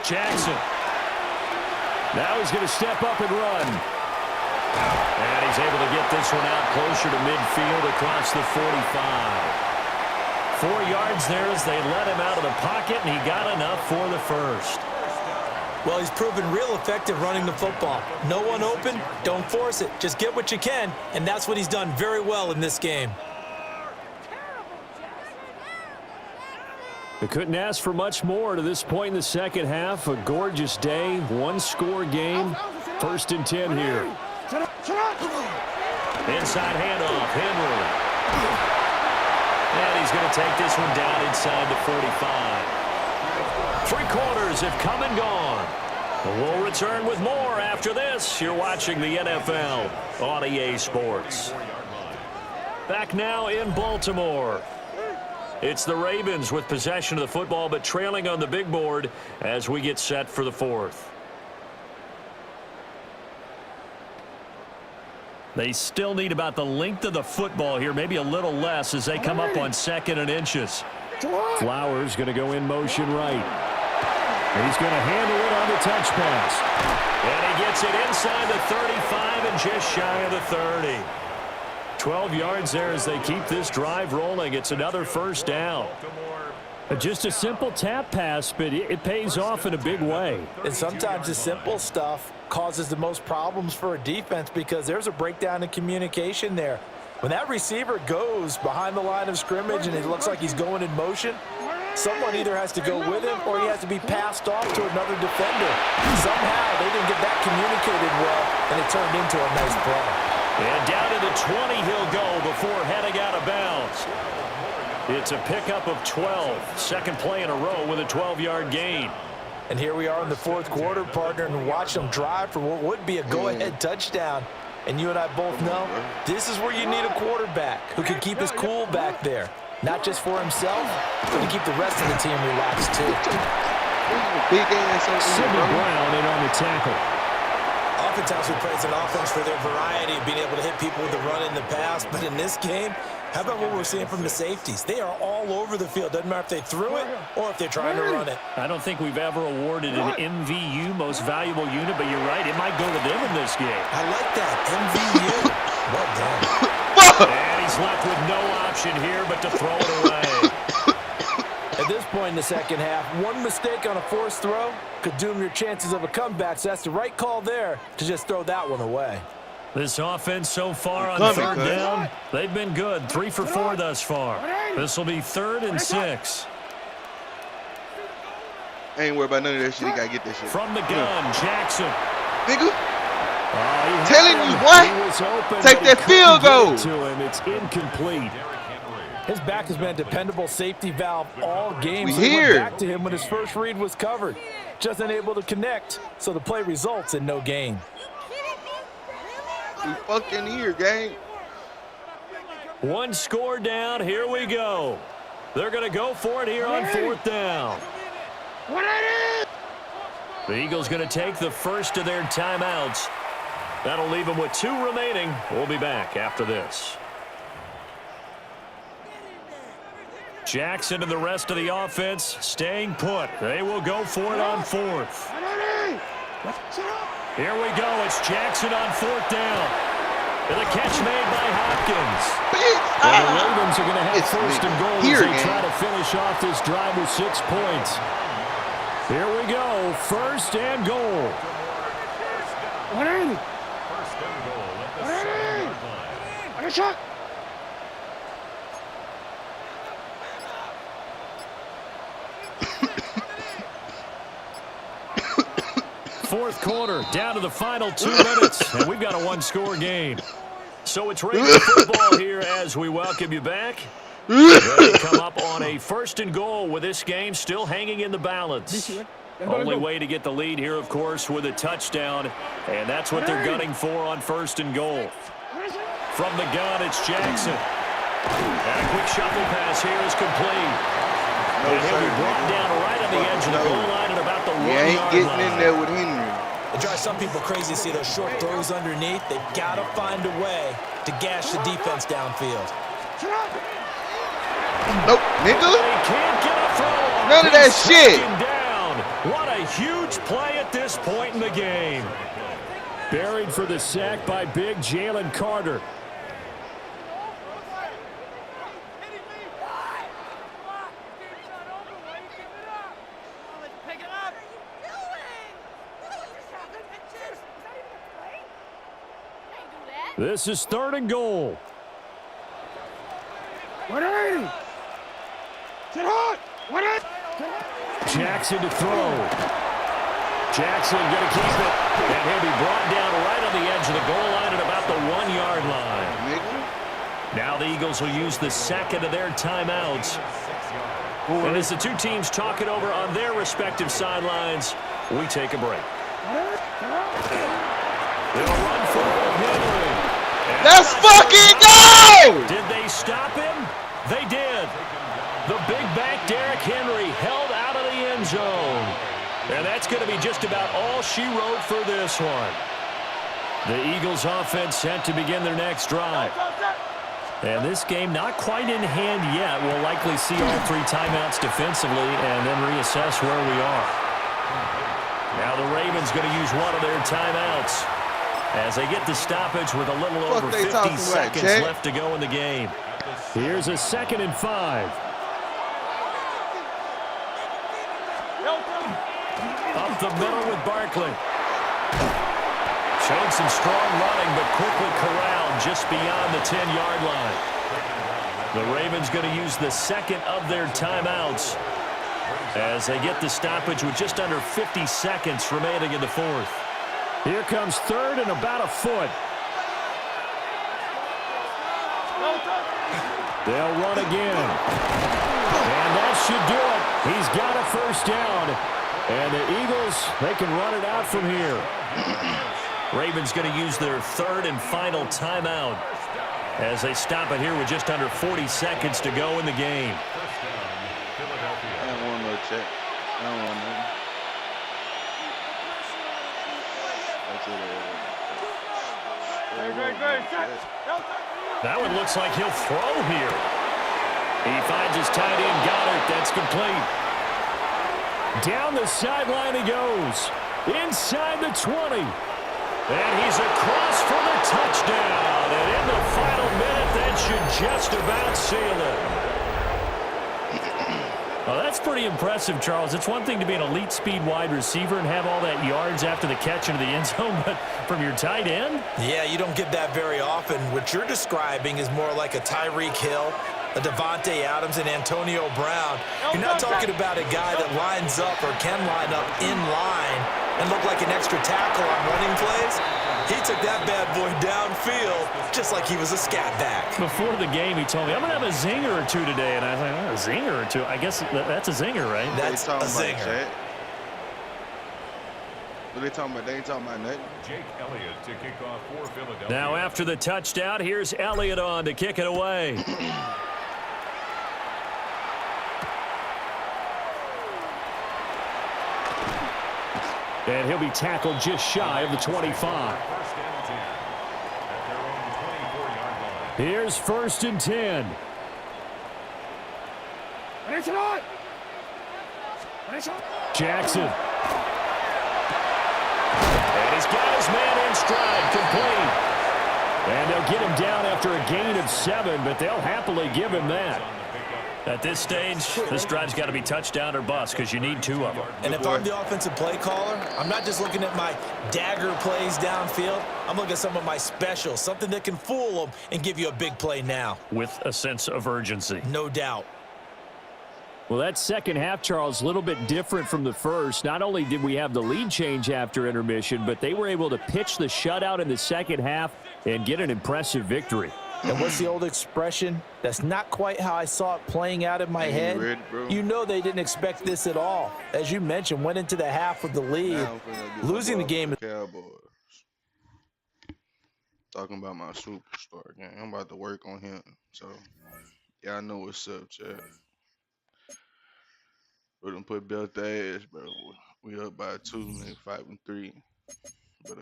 S7: Jackson. Now he's going to step up and run. And he's able to get this one out closer to midfield across the 45. 4 yards there as they let him out of the pocket, and he got enough for the first.
S8: Well, he's proven real effective running the football. No one open, don't force it. Just get what you can, and that's what he's done very well in this game.
S7: They couldn't ask for much more to this point in the second half. A gorgeous day, one-score game. 1st and 10 here. Inside handoff, Henry. And he's going to take this one down inside the 45. 3 quarters have come and gone. We'll return with more after this. You're watching the NFL on EA Sports. Back now in Baltimore. It's the Ravens with possession of the football, but trailing on the big board as we get set for the 4th. They still need about the length of the football here, maybe a little less as they come up on 2nd and inches. Flowers going to go in motion right. And he's going to handle it on the touch pass. And he gets it inside the 35 and just shy of the 30. 12 yards there as they keep this drive rolling. It's another first down. Just a simple tap pass, but it pays off in a big way.
S8: And sometimes the simple stuff causes the most problems for a defense because there's a breakdown in communication there. When that receiver goes behind the line of scrimmage and it looks like he's going in motion, someone either has to go with him or he has to be passed off to another defender. Somehow they didn't get that communicated well, and it turned into a nice play.
S7: And down to the 20 he'll go before heading out of bounds. It's a pickup of 12. Second play in a row with a 12-yard gain.
S8: And here we are in the 4th quarter, partner, and watch them drive for what would be a go-ahead touchdown. And you and I both know this is where you need a quarterback who can keep his cool back there. Not just for himself, but to keep the rest of the team relaxed, too.
S7: Sidney Brown in on the tackle.
S8: Oftentimes we praise an offense for their variety of being able to hit people with the run in the pass. But in this game, how about what we're seeing from the safeties? They are all over the field. Doesn't matter if they threw it or if they're trying to run it.
S7: I don't think we've ever awarded an MVU, most valuable unit, but you're right. It might go to them in this game.
S8: I like that. MVU. Well done.
S7: And he's left with no option here but to throw it away.
S8: At this point in the second half, one mistake on a forced throw could doom your chances of a comeback. So that's the right call there to just throw that one away.
S7: This offense so far on 3rd down, they've been good. 3 for 4 thus far. This will be 3rd and 6.
S6: I ain't worried about none of that shit. He got to get that shit.
S7: From the gun, Jackson.
S6: Nigga. Telling you what? Take that field goal.
S7: To him. It's incomplete.
S8: His back has been a dependable safety valve all game.
S6: We
S8: so
S6: here.
S8: Went back to him when his first read was covered. Just unable to connect, so the play results in no gain.
S6: We fucking here, gang.
S7: 1 score down. Here we go. They're going to go for it here on 4th down. The Eagles going to take the first of their timeouts. That'll leave them with 2 remaining. We'll be back after this. Jackson and the rest of the offense staying put. They will go for it on 4th. Here we go. It's Jackson on 4th down. And a catch made by Hopkins. And the Ravens are going to have 1st and goal as they try to finish off this drive with 6 points. Here we go. 1st and goal.
S3: Shot.
S7: fourth quarter, down to the final 2 minutes, and we've got a one-score game. So it's Raven football here as we welcome you back. Ready to come up on a first and goal with this game still hanging in the balance. Only way to get the lead here, of course, with a touchdown, and that's what they're gunning for on first and goal. From the gun, it's Jackson. And a quick shuffle pass here is complete. And he'll be brought down right on the edge of the goal line at about the 1 yard line.
S6: You ain't getting in there with Henry.
S8: It drives some people crazy to see those short throws underneath. They've got to find a way to gash the defense downfield.
S6: Nope, nigga.
S7: They can't get a throw.
S6: None of that shit.
S7: Down. What a huge play at this point in the game. Buried for the sack by big Jalen Carter. This is third and goal. Jackson to throw. Jackson going to keep it. And he'll be brought down right on the edge of the goal line at about the 1 yard line. Now the Eagles will use the second of their timeouts. And as the two teams talk it over on their respective sidelines, we take a break. They'll run for Henry.
S6: Let's fucking go!
S7: Did they stop him? They did. The big back Derrick Henry held out of the end zone. And that's going to be just about all she wrote for this one. The Eagles offense set to begin their next drive. And this game not quite in hand yet. We'll likely see all 3 timeouts defensively and then reassess where we are. Now the Ravens going to use one of their timeouts as they get the stoppage with a little over 50 seconds left to go in the game. Here's a 2nd and 5. Up the middle with Barkley. Showed some strong running, but quickly corralled just beyond the 10-yard line. The Ravens going to use the second of their timeouts as they get the stoppage with just under 50 seconds remaining in the fourth. Here comes third and about a foot. They'll run again. And that should do it. He's got a first down. And the Eagles, they can run it out from here. Ravens going to use their third and final timeout as they stop it here with just under 40 seconds to go in the game.
S6: I don't want no check. I don't want no.
S7: That one looks like he'll throw here. He finds his tight end, Goddard. That's complete. Down the sideline he goes. Inside the 20. And he's across for the touchdown. And in the final minute, that should just about seal it. Well, that's pretty impressive, Charles. It's one thing to be an elite speed wide receiver and have all that yards after the catch into the end zone, but from your tight end?
S8: Yeah, you don't get that very often. What you're describing is more like a Tyreek Hill, a Devontae Adams, and Antonio Brown. You're not talking about a guy that lines up or can line up in line and look like an extra tackle on running plays. He took that bad boy downfield just like he was a scat back.
S7: Before the game, he told me, I'm going to have a zinger or two today. And I was like, oh, a zinger or two? I guess that's a zinger, right?
S8: That's a zinger.
S6: What they talking about? They ain't talking about nothing.
S1: Jake Elliott to kick off for Philadelphia.
S7: Now after the touchdown, here's Elliott on to kick it away. And he'll be tackled just shy of the 25. Here's 1st and 10. Jackson. And he's got his man in stride, complete. And they'll get him down after a gain of 7, but they'll happily give him that. At this stage, this drive's got to be touchdown or bust because you need 2 of them.
S8: And if I'm the offensive play caller, I'm not just looking at my dagger plays downfield. I'm looking at some of my specials, something that can fool them and give you a big play now.
S7: With a sense of urgency.
S8: No doubt.
S7: Well, that second half, Charles, a little bit different from the first. Not only did we have the lead change after intermission, but they were able to pitch the shutout in the second half and get an impressive victory.
S8: And what's the old expression? That's not quite how I saw it playing out in my head.
S6: Ready, bro?
S8: You know they didn't expect this at all. As you mentioned, went into the half with the lead. Losing the game.
S6: Cowboys. Talking about my superstar, gang. I'm about to work on him. So, y'all know what's up, chat. We done put belt the ass, bro. We up by 2, nigga, 5-3. But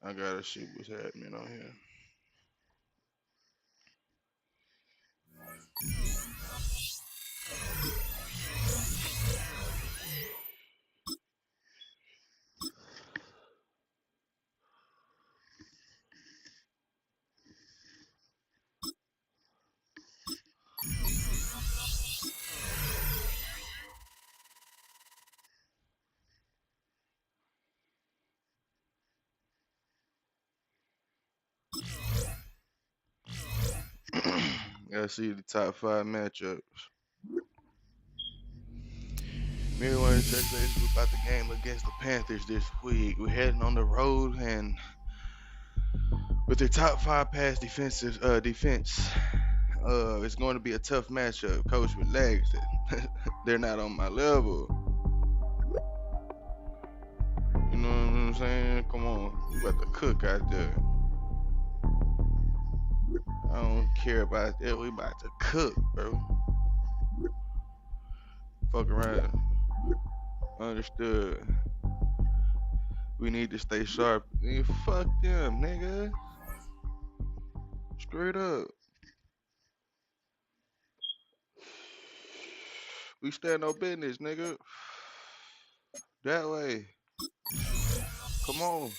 S6: I gotta see what's happening on here. Gotta see the top 5 matchups. Meanwhile, Texas we about the game against the Panthers this week. We're heading on the road, and with their top 5 pass defense, it's going to be a tough matchup. Coach, relax. They're not on my level. You know what I'm saying? Come on, we about to cook out there. I don't care about that. We about to cook, bro. Fuck around. Understood. We need to stay sharp. Fuck them, nigga. Straight up. We stand no business, nigga. That way. Come on.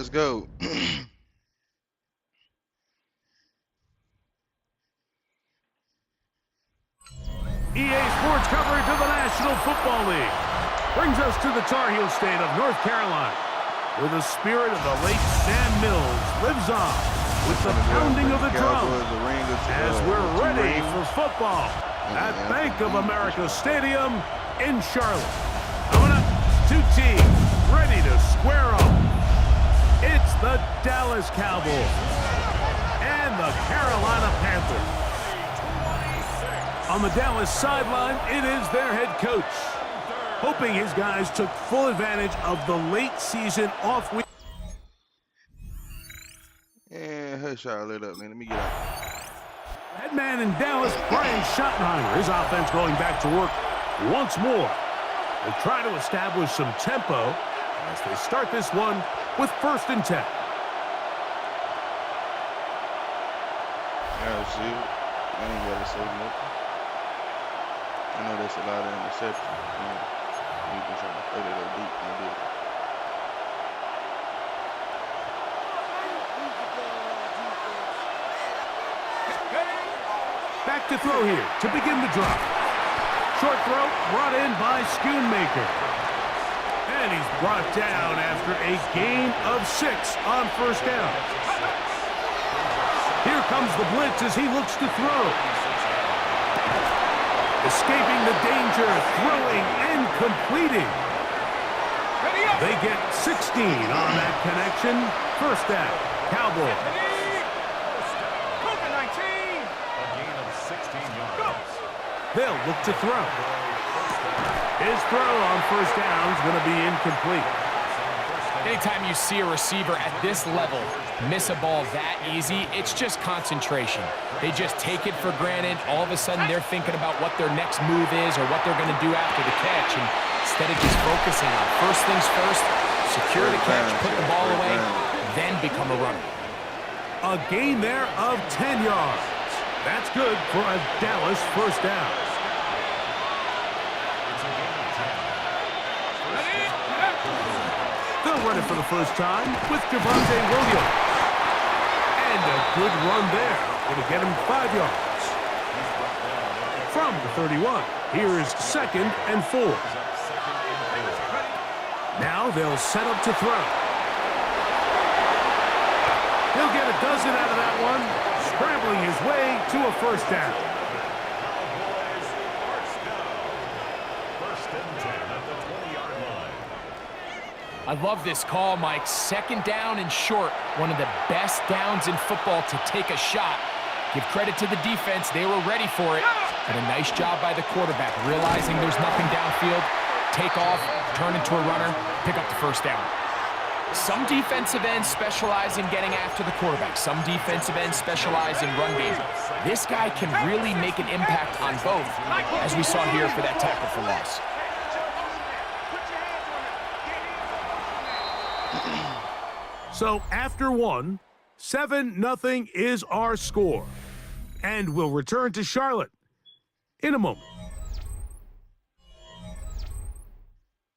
S6: Let's go.
S1: EA Sports coverage of the National Football League brings us to the Tar Heel state of North Carolina, where the spirit of the late Sam Mills lives on with the pounding of the drum as we're ready for football at Bank of America Stadium in Charlotte. Coming up, two teams ready to square off. It's the Dallas Cowboys and the Carolina Panthers. On the Dallas sideline, it is their head coach, hoping his guys took full advantage of the late season off week.
S6: Yeah, hush y'all lit up, man. Let me get out.
S1: Head man in Dallas, Brian Schottenheimer, his offense going back to work once more. They try to establish some tempo as they start this one with 1st and 10.
S6: Yeah, shoot. I ain't gotta say nothing. I know that's a lot of interceptions. We've been trying to play that up deep and do it.
S1: Back to throw here to begin the drive. Short throw brought in by Schoonmaker. And he's brought down after a gain of 6 on 1st down. Here comes the blitz as he looks to throw. Escaping the danger, throwing and completing. They get 16 on that connection. 1st down, Cowboys. They'll look to throw. His throw on 1st down is going to be incomplete.
S4: Anytime you see a receiver at this level miss a ball that easy, it's just concentration. They just take it for granted. All of a sudden, they're thinking about what their next move is or what they're going to do after the catch. And instead of just focusing on first things first, secure the catch, put the ball away, then become a runner.
S1: A gain there of 10 yards. That's good for a Dallas 1st down. They'll run it for the first time with Javonte Williams. And a good run there. It'll get him 5 yards. From the 31, here is 2nd and 4. Now they'll set up to throw. He'll get a dozen out of that one, scrambling his way to a 1st down.
S4: I love this call, Mike. 2nd down and short. One of the best downs in football to take a shot. Give credit to the defense. They were ready for it. But a nice job by the quarterback, realizing there's nothing downfield. Take off, turn into a runner, pick up the 1st down. Some defensive ends specialize in getting after the quarterback. Some defensive ends specialize in run game. This guy can really make an impact on both, as we saw here for that tackle for loss.
S1: So after 1, 7-0 is our score. And we'll return to Charlotte in a moment.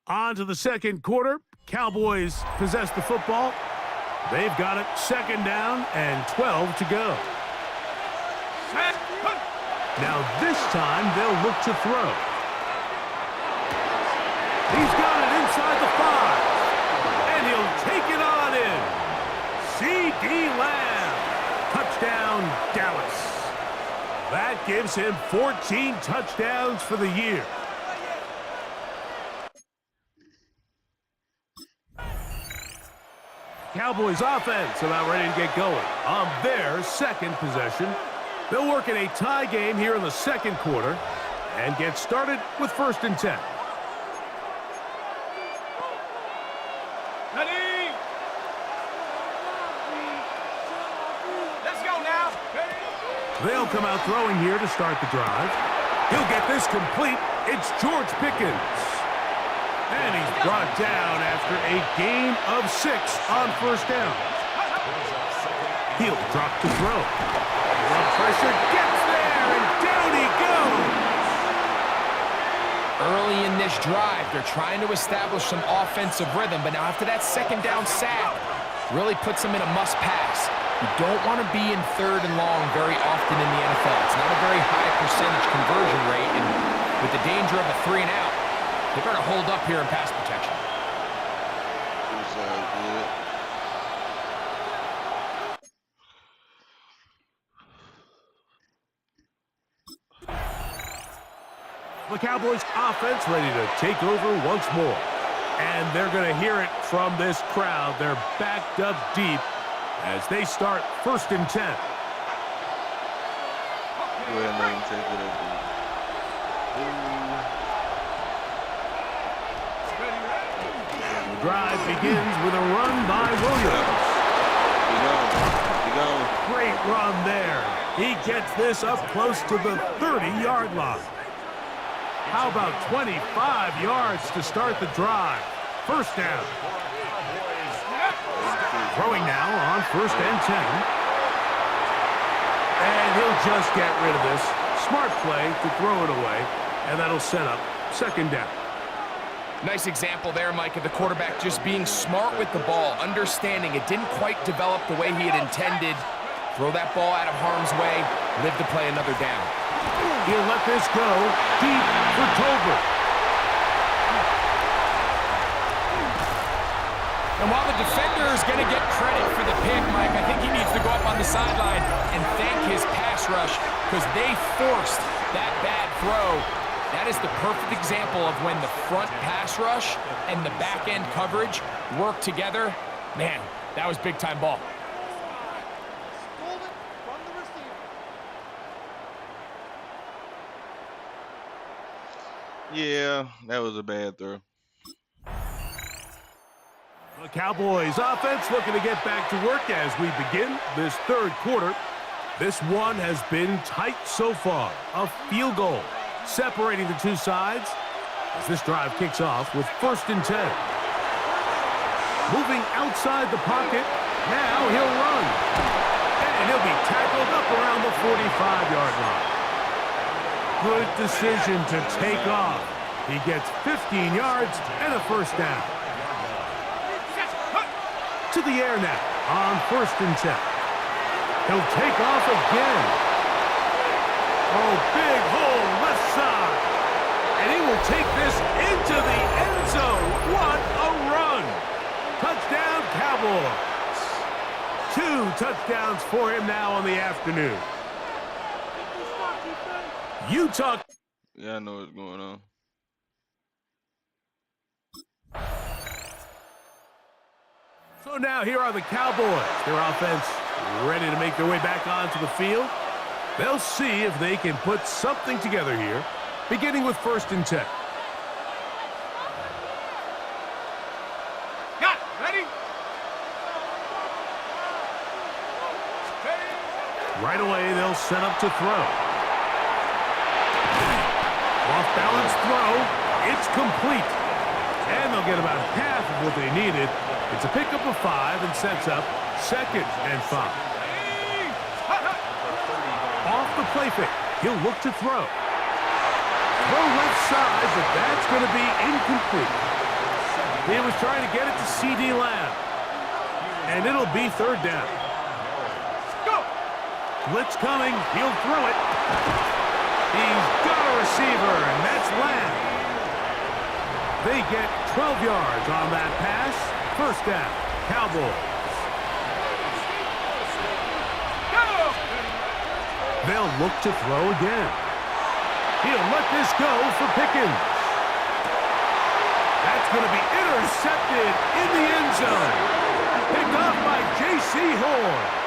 S1: On to the 2nd quarter. Cowboys possess the football. They've got it 2nd down and 12 to go. Now this time they'll look to throw. He's got it inside the 5. And he'll take it on in. C.D. Lamb. Touchdown, Dallas. That gives him 14 touchdowns for the year. Cowboys offense about ready to get going on their 2nd possession. They'll work in a tie game here in the 2nd quarter and get started with 1st and 10.
S8: Ready? Let's go now.
S1: They'll come out throwing here to start the drive. He'll get this complete. It's George Pickens. And he's brought down after a gain of 6 on 1st down. He'll drop to throw. The pressure gets there, and down he goes.
S4: Early in this drive, they're trying to establish some offensive rhythm, but now after that 2nd down sack, really puts them in a must-pass. You don't want to be in 3rd and long very often in the NFL. It's not a very high percentage conversion rate, and with the danger of a 3 and out, they better hold up here in pass protection.
S1: The Cowboys offense ready to take over once more. And they're going to hear it from this crowd. They're backed up deep as they start 1st and 10.
S6: Go ahead and let him take it up.
S1: The drive begins with a run by Williams. Great run there. He gets this up close to the 30-yard line. How about 25 yards to start the drive? 1st down. Throwing now on 1st and 10. And he'll just get rid of this. Smart play to throw it away, and that'll set up 2nd down.
S4: Nice example there, Mike, of the quarterback just being smart with the ball, understanding it didn't quite develop the way he had intended. Throw that ball out of harm's way, live to play another down.
S1: He'll let this go deep for Tolbert.
S4: And while the defender is going to get credit for the pick, Mike, I think he needs to go up on the sideline and thank his pass rush because they forced that bad throw. That is the perfect example of when the front pass rush and the back end coverage work together. Man, that was big-time ball.
S6: Yeah, that was a bad throw.
S1: The Cowboys offense looking to get back to work as we begin this 3rd quarter. This one has been tight so far. A field goal separating the two sides as this drive kicks off with 1st and 10. Moving outside the pocket. Now he'll run. And he'll be tackled up around the 45-yard line. Good decision to take off. He gets 15 yards and a 1st down. To the air now on 1st and 10. He'll take off again. Oh, big hole left side. And he will take this into the end zone. What a run. Touchdown, Cowboys. 2 touchdowns for him now on the afternoon. Utah.
S6: Yeah, I know what's going on.
S1: So now here are the Cowboys. Their offense ready to make their way back onto the field. They'll see if they can put something together here, beginning with 1st and 10.
S9: Got ready?
S1: Right away, they'll set up to throw. Off-balance throw. It's complete. And they'll get about half of what they needed. It's a pickup of 5 and sets up 2nd and 5. Off the play fake. He'll look to throw. Throw left side, but that's going to be incomplete. He was trying to get it to C.D. Lamb. And it'll be 3rd down. Go! Blitz coming. He'll throw it. He's got a receiver, and that's Lamb. They get 12 yards on that pass. 1st down, Cowboys. Go! They'll look to throw again. He'll let this go for Pickens. That's going to be intercepted in the end zone. Picked off by J.C. Horn.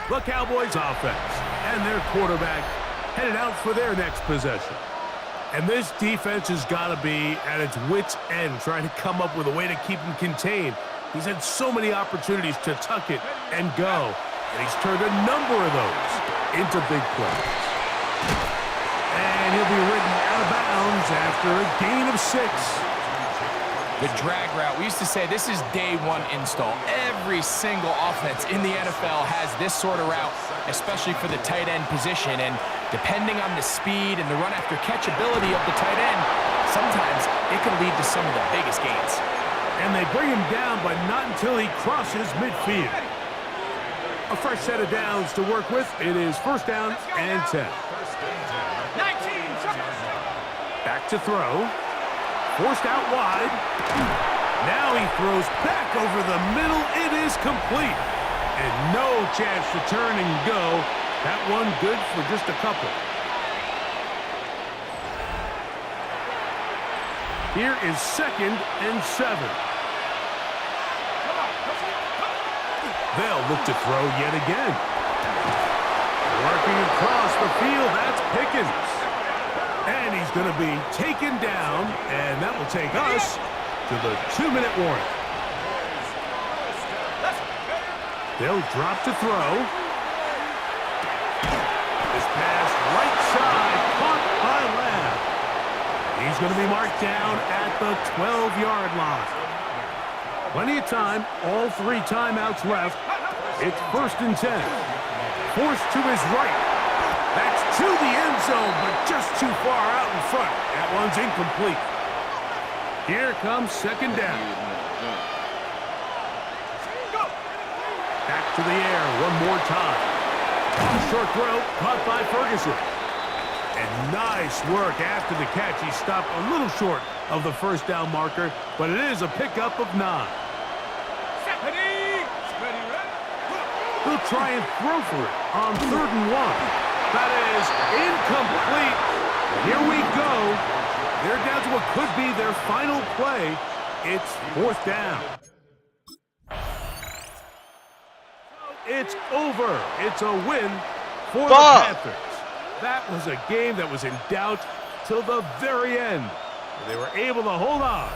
S1: The Cowboys offense and their quarterback headed out for their next possession. And this defense has got to be at its wits' end, trying to come up with a way to keep him contained. He's had so many opportunities to tuck it and go, and he's turned a number of those into big plays. And he'll be ridden out of bounds after a gain of 6.
S4: The drag route, we used to say this is day 1 install. Every single offense in the NFL has this sort of route, especially for the tight end position. And depending on the speed and the run after catch ability of the tight end, sometimes it can lead to some of the biggest gains.
S1: And they bring him down, but not until he crosses midfield. A fresh set of downs to work with. It is first down and 10. Back to throw. Forced out wide. Now he throws back over the middle. It is complete. And no chance to turn and go. That one good for just a couple. Here is second and 7. They'll look to throw yet again. Working across the field, that's Pickens. And he's going to be taken down, and that will take us to the 2-minute warning. They'll drop to throw. This pass right side, caught by Lamb. He's going to be marked down at the 12-yard line. Plenty of time, all 3 timeouts left. It's first and 10. Forced to his right. That's to the end zone, but just too far out in front. That one's incomplete. Here comes second down. Back to the air one more time. Short throw, caught by Ferguson. And nice work after the catch. He stopped a little short of the first down marker, but it is a pickup of 9. He'll try and throw for it on 3rd and 1. That is incomplete. Here we go. They're down to what could be their final play. It's 4th down. It's over. It's a win for the Panthers. That was a game that was in doubt till the very end. They were able to hold on.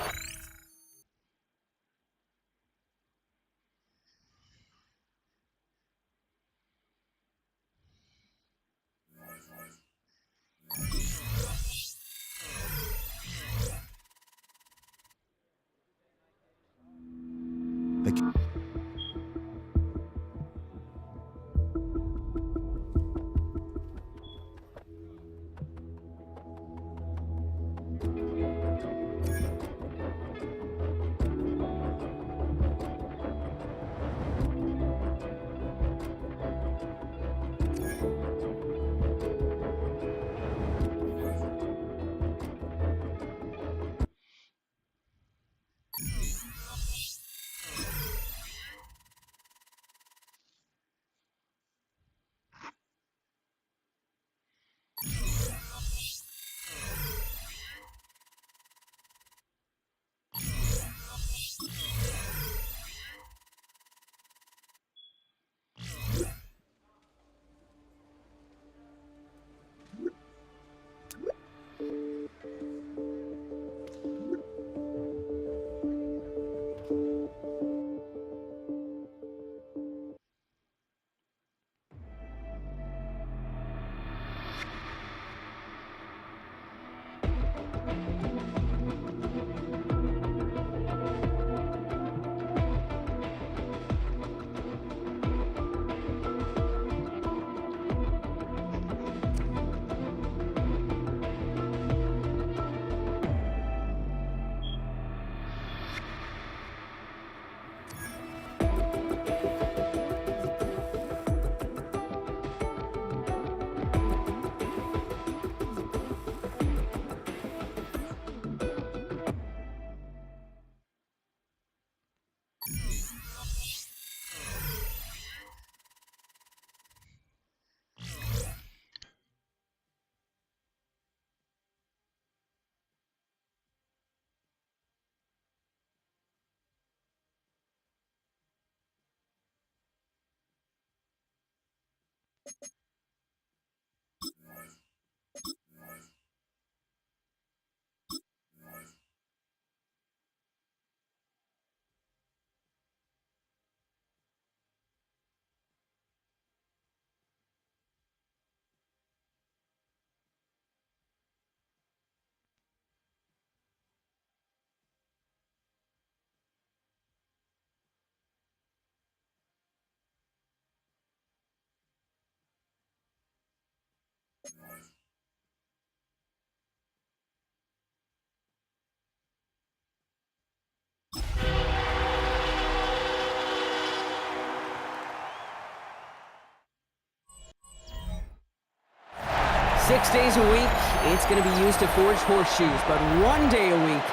S9: 6 days a week, it's going to be used to forge horseshoes, but 1 day a week,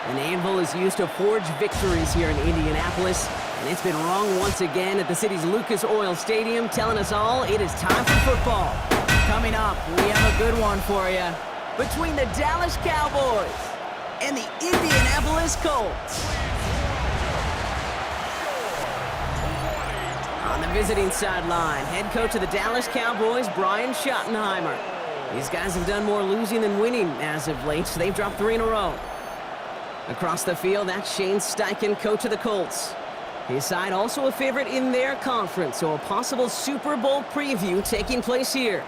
S9: an anvil is used to forge victories here in Indianapolis. And it's been wrong once again at the city's Lucas Oil Stadium, telling us all it is time for football. Coming up, we have a good one for you. Between the Dallas Cowboys and the Indianapolis Colts. On the visiting sideline, head coach of the Dallas Cowboys, Brian Schottenheimer. These guys have done more losing than winning as of late, so they've dropped 3 in a row. Across the field, that's Shane Steichen, coach of the Colts. His side also a favorite in their conference, so a possible Super Bowl preview taking place here.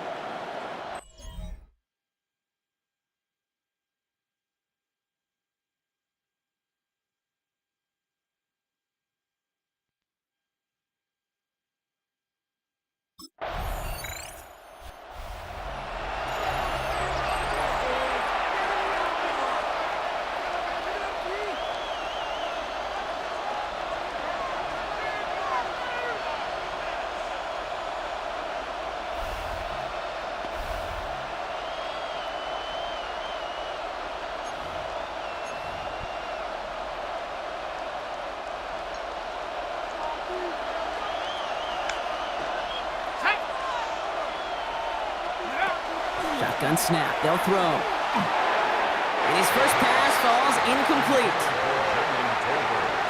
S9: Shotgun snap, they'll throw. And his first pass falls incomplete.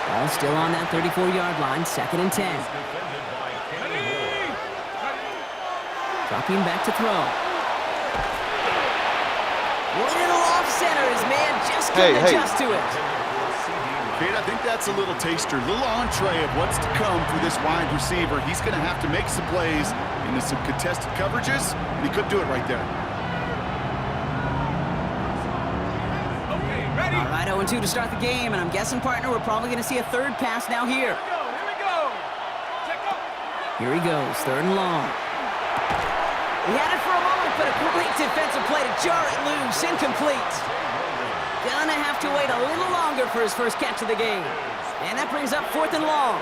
S9: Ball still on that 34-yard line, 2nd and 10. Dropping back to throw. Little off center, his man just couldn't adjust to it.
S10: Kate, I think that's a little taster, little entree of what's to come for this wide receiver. He's going to have to make some plays into some contested coverages, and he could do it right there.
S9: All right, 0-2 to start the game, and I'm guessing, partner, we're probably going to see a third pass now here. Here he goes, 3rd and long. He had it for a moment, but a great defensive play to jar it loose, incomplete. Gonna have to wait a little longer for his first catch of the game. And that brings up 4th and long.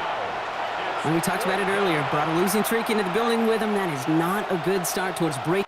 S9: When we talked about it earlier, brought a losing streak into the building with him. That is not a good start towards break.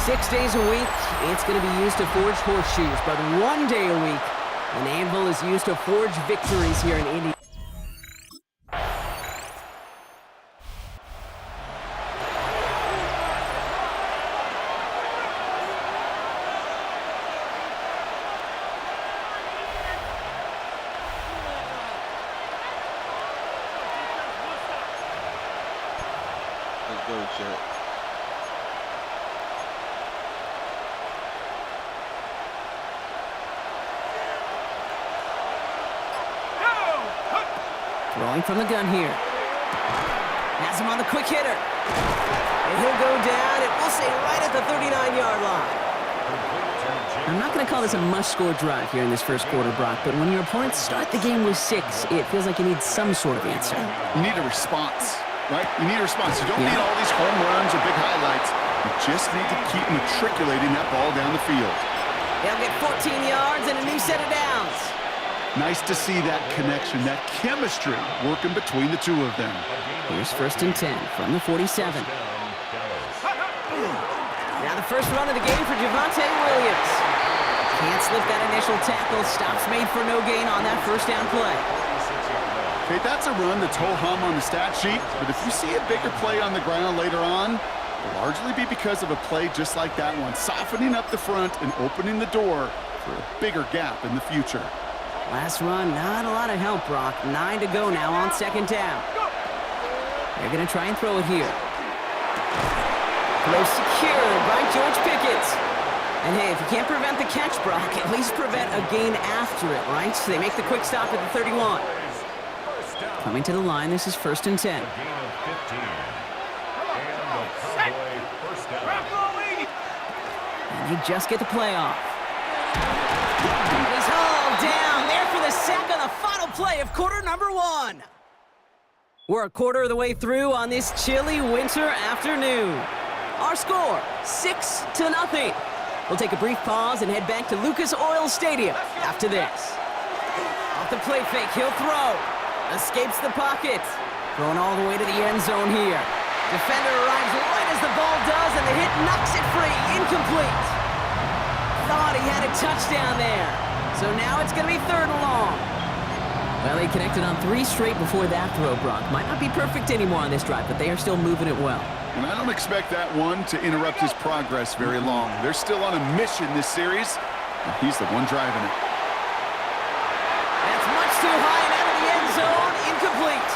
S9: 6 days a week, it's going to be used to forge horseshoes, but 1 day a week, an anvil is used to forge victories here in India.
S6: Let's go, Chet.
S9: Throwing from the gun here. Has him on the quick hitter. And he'll go down, and we'll say right at the 39-yard line. I'm not going to call this a must-score drive here in this first quarter, Brock, but when your opponents start the game with 6, it feels like you need some sort of answer.
S10: You need a response, right? You need a response. You don't need all these home runs or big highlights. You just need to keep matriculating that ball down the field.
S9: They'll get 14 yards and a new set of downs.
S10: Nice to see that connection, that chemistry working between the two of them.
S9: Here's 1st and 10 from the 47. Now the first run of the game for Javonte Williams. Can't slip that initial tackle. Stops made for no gain on that first down play.
S10: Okay, that's a run that's ho-hum on the stat sheet, but if you see a bigger play on the ground later on, it'll largely be because of a play just like that one, softening up the front and opening the door for a bigger gap in the future.
S9: Last run, not a lot of help, Brock. 9 to go now on 2nd down. They're going to try and throw it here. Throw secured by George Pickett. And hey, if you can't prevent the catch, Brock, at least prevent a gain after it, right? So they make the quick stop at the 31. Coming to the line, this is 1st and 10. And they just get the play off. He's hauled down there for the sack on the final play of quarter number 1. We're a quarter of the way through on this chilly winter afternoon. Our score, 6-0. We'll take a brief pause and head back to Lucas Oil Stadium after this. Off the play fake, he'll throw. Escapes the pocket. Thrown all the way to the end zone here. Defender arrives right as the ball does, and the hit knocks it free. Incomplete. Thought he had a touchdown there. So now it's going to be 3rd and long. Well, they connected on 3 straight before that throw, Brock. Might not be perfect anymore on this drive, but they are still moving it well.
S10: And I don't expect that one to interrupt his progress very long. They're still on a mission this series, and he's the one driving it.
S9: That's much too high and out of the end zone. Incomplete.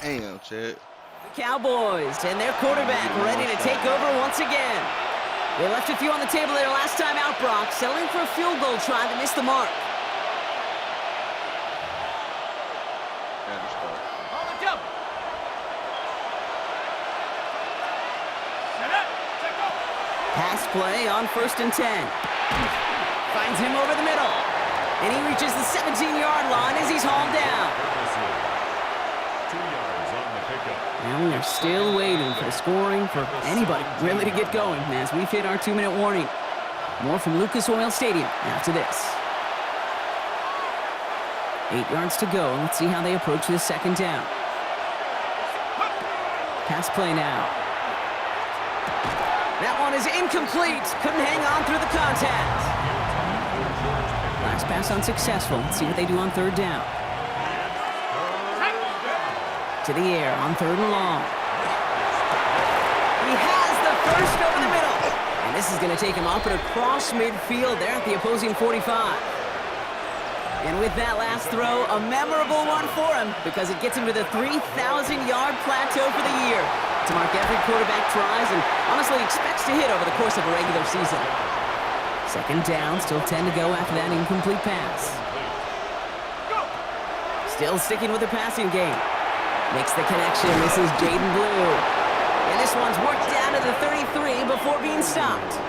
S6: Damn, Chet.
S9: Cowboys and their quarterback ready to take over once again. They left a few on the table there last time out, Brock, settling for a field goal try to miss the mark. Pass play on 1st and 10. Finds him over the middle. And he reaches the 17-yard line as he's hauled down. And we are still waiting for the scoring for anybody really to get going as we've hit our 2-minute warning. More from Lucas Oil Stadium after this. 8 yards to go, and let's see how they approach this 2nd down. Pass play now. That one is incomplete. Couldn't hang on through the contact. Last pass unsuccessful. Let's see what they do on 3rd down. To the air on 3rd and long. He has the first over the middle. And this is going to take him up and across midfield there at the opposing 45. And with that last throw, a memorable one for him because it gets him to the 3,000-yard plateau for the year. To mark every quarterback tries and honestly expects to hit over the course of a regular season. 2nd down, still 10 to go after that incomplete pass. Still sticking with the passing game. Makes the connection. This is Jaden Blue. And this one's worked down to the 33 before being stopped.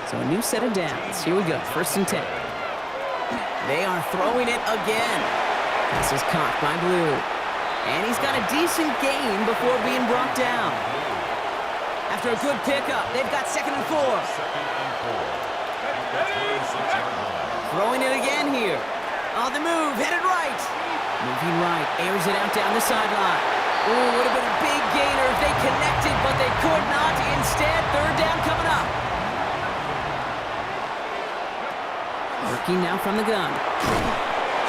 S9: So a new set of downs. Here we go. 1st and 10. They are throwing it again. This is caught by Blue. And he's got a decent gain before being brought down. After a good pickup, they've got 2nd and 4. Throwing it again here. On the move, headed right. Moving right, airs it out down the sideline. Ooh, would have been a big gainer if they connected, but they could not. Instead, 3rd down coming up. Working now from the gun.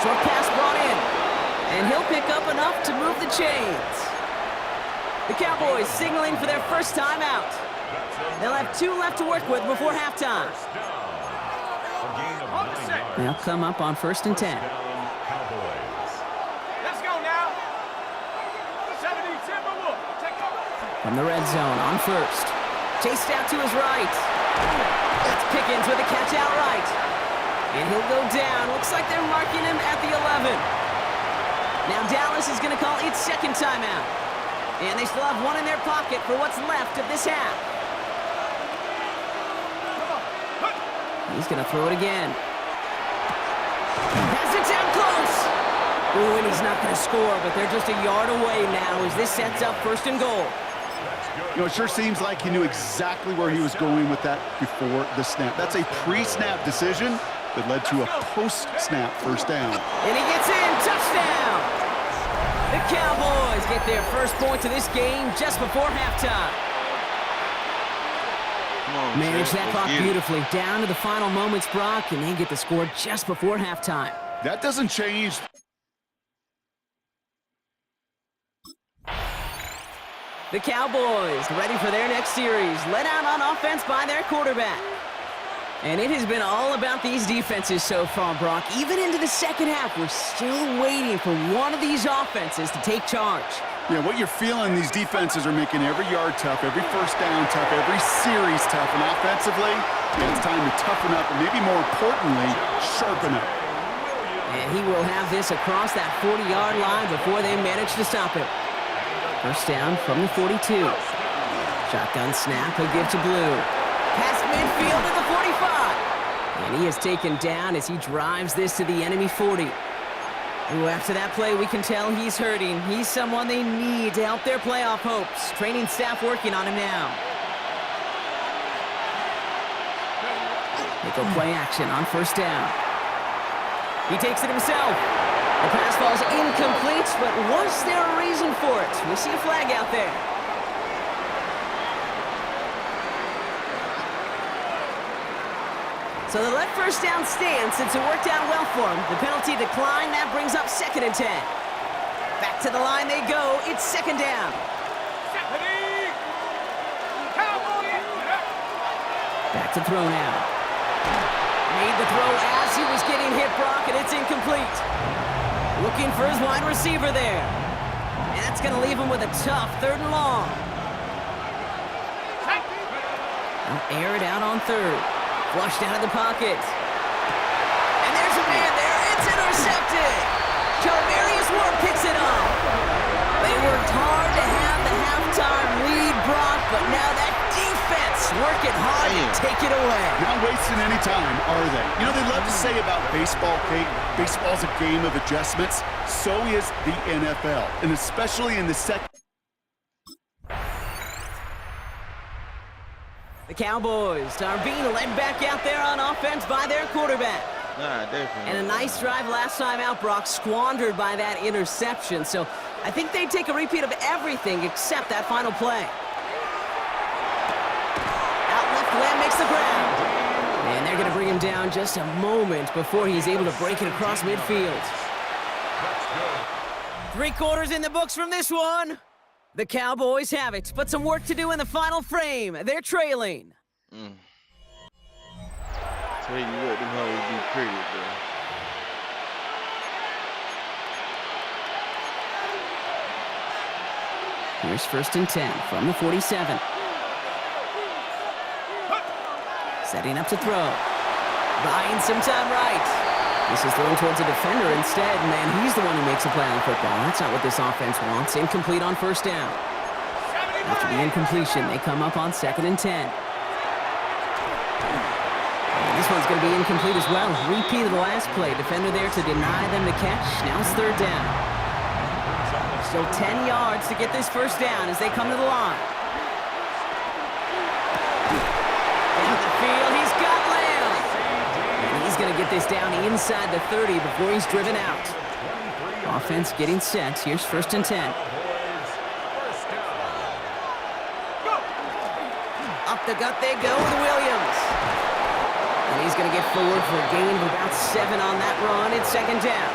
S9: Short pass brought in. And he'll pick up enough to move the chains. The Cowboys signaling for their first time out. They'll have 2 left to work with before halftime. They'll come up on 1st and 10.
S11: Let's go now. 70 Timberwolf.
S9: From the red zone on 1st. Chased out to his right. That's Pickens with a catch out right. And he'll go down. Looks like they're marking him at the 11. Now Dallas is going to call its 2nd timeout. And they still have 1 in their pocket for what's left of this half. He's going to throw it again. Pass it down close. Ooh, and he's not going to score, but they're just a yard away now as this sets up 1st and goal.
S10: You know, it sure seems like he knew exactly where he was going with that before the snap. That's a pre-snap decision that led to a post-snap 1st down.
S9: And he gets in. Touchdown. The Cowboys get their first point to this game just before halftime. Manage that clock beautifully. Down to the final moments, Brock, and they get the score just before halftime.
S10: That doesn't change.
S9: The Cowboys ready for their next series, led out on offense by their quarterback. And it has been all about these defenses so far, Brock. Even into the 2nd half, we're still waiting for one of these offenses to take charge.
S10: Yeah, what you're feeling, these defenses are making every yard tough, every 1st down tough, every series tough. And offensively, it's time to toughen up and maybe more importantly, sharpen up.
S9: And he will have this across that 40-yard line before they manage to stop it. 1st down from the 42. Shotgun snap, he'll give to Blue. Past midfield at the 45. And he is taken down as he drives this to the enemy 40. Ooh, after that play, we can tell he's hurting. He's someone they need to help their playoff hopes. Training staff working on him now. They go play action on 1st down. He takes it himself. The pass falls incomplete, but was there a reason for it? We see a flag out there. So they let 1st down stand since it worked out well for him. The penalty declined. That brings up 2nd and 10. Back to the line they go. It's 2nd down. Back to throw now. Made the throw as he was getting hit, Brock, and it's incomplete. Looking for his wide receiver there. And that's going to leave him with a tough 3rd and long. They'll air it out on 3rd. Flushed out of the pocket. And there's a man there. It's intercepted. Charvarius Ward picks it up. They worked hard to have the halftime lead, Brock, but now that defense working hard to take it away.
S10: Not wasting any time, are they? You know, they love to say about baseball, Kate, baseball's a game of adjustments. So is the NFL, and especially in the second.
S9: The Cowboys are being led back out there on offense by their quarterback.
S6: Nah, definitely.
S9: And a nice drive last time out, Brock, squandered by that interception. So I think they take a repeat of everything except that final play. Out left, Lamb makes the grab. And they're going to bring him down just a moment before he's able to break it across midfield. 3 quarters in the books from this one. The Cowboys have it, but some work to do in the final frame. They're trailing.
S6: Tell you what, them hoes be pretty, bro.
S9: Here's 1st and 10 from the 47. Setting up to throw. Buying some time right. This is thrown towards a defender instead. Man, he's the one who makes a play on the football. That's not what this offense wants. Incomplete on 1st down. After the incompletion, they come up on 2nd and 10. And this one's going to be incomplete as well. Repeat of the last play. Defender there to deny them the catch. Now it's 3rd down. Still 10 yards to get this 1st down as they come to the line. Down the field, he's got Lamb. And he's going to get this down inside the 30 before he's driven out. Offense getting set. Here's 1st and 10. Up the gut they go with Williams. And he's going to get forward for a gain of about 7 on that run. It's 2nd down.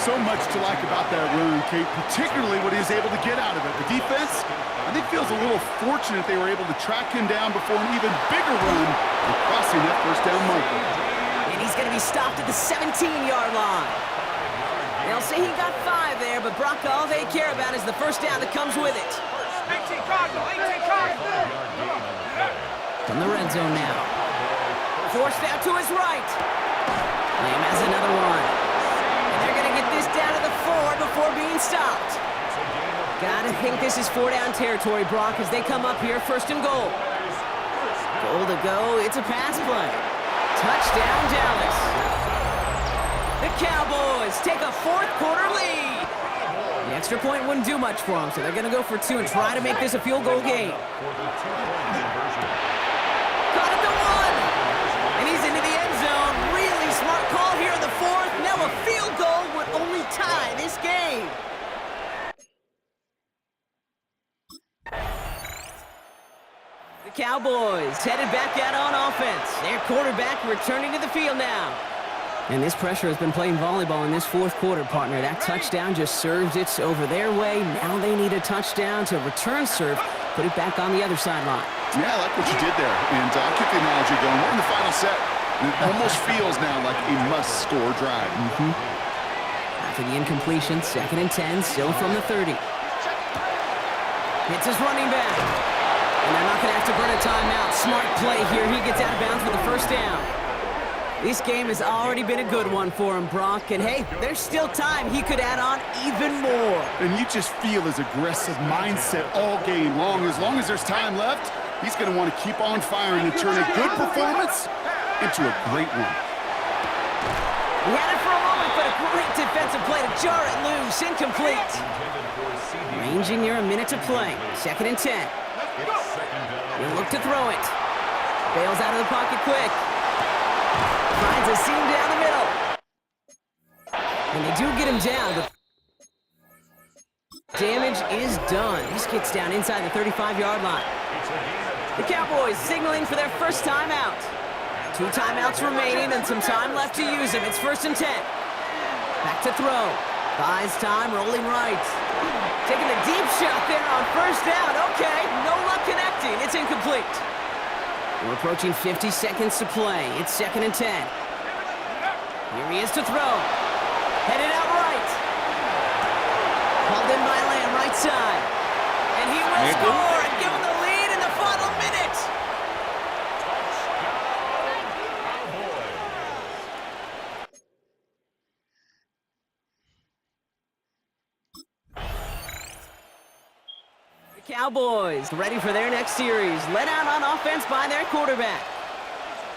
S10: So much to like about that run, Kate, particularly what he was able to get out of it. The defense, I think, feels a little fortunate they were able to track him down before an even bigger run and crossing that 1st down marker.
S9: And he's going to be stopped at the 17-yard line. They'll say he got 5 there, but Brock, all they care about is the 1st down that comes with it.
S11: 18 Cardinal, 18 Cardinal.
S9: From the red zone now. Forced out to his right. Lamb has another one. And they're going to get this down to the 4 before being stopped. Gotta think this is 4-down territory, Brock, as they come up here 1st and goal. Goal to go. It's a pass play. Touchdown, Dallas. The Cowboys take a 4th quarter lead. The extra point wouldn't do much for them, so they're going to go for 2 and try to make this a field goal game. Caught at the 1. And he's into the end zone. Really smart call here in the 4th. Now a field goal would only tie this game. The Cowboys headed back out on offense. Their quarterback returning to the field now. And this pressure has been playing volleyball in this 4th quarter, partner. That touchdown just served it over their way. Now they need a touchdown to return serve, put it back on the other sideline.
S10: Yeah, I like what you did there. And I'll keep the analogy going. We're in the final set. And it almost feels now like a must-score drive.
S9: After the incompletion, 2nd and 10, still from the 30. It's his running back. And they're not going to have to burn a timeout. Smart play here. He gets out of bounds for the 1st down. This game has already been a good one for him, Brock. And hey, there's still time. He could add on even more.
S10: And you just feel his aggressive mindset all game long. As long as there's time left, he's going to want to keep on firing and turn a good performance into a great one.
S9: He had it for a moment, but a great defensive play to jar it loose. Incomplete. Ranging near a minute to play. 2nd and 10. He'll look to throw it. Bails out of the pocket quick. Finds a seam down the middle. And they do get him down, but damage is done. This gets down inside the 35-yard line. The Cowboys signaling for their 1st timeout. 2 timeouts remaining and some time left to use them. It's 1st and 10. Back to throw. Buys time, rolling right. Taking a deep shot there on 1st down. Okay, no luck connecting. It's incomplete. We're approaching 50 seconds to play. It's 2nd and 10. Here he is to throw. Headed out right. Called in by Lamb, right side. And he will score and give him the lead in the final minute. Cowboys ready for their next series, led out on offense by their quarterback.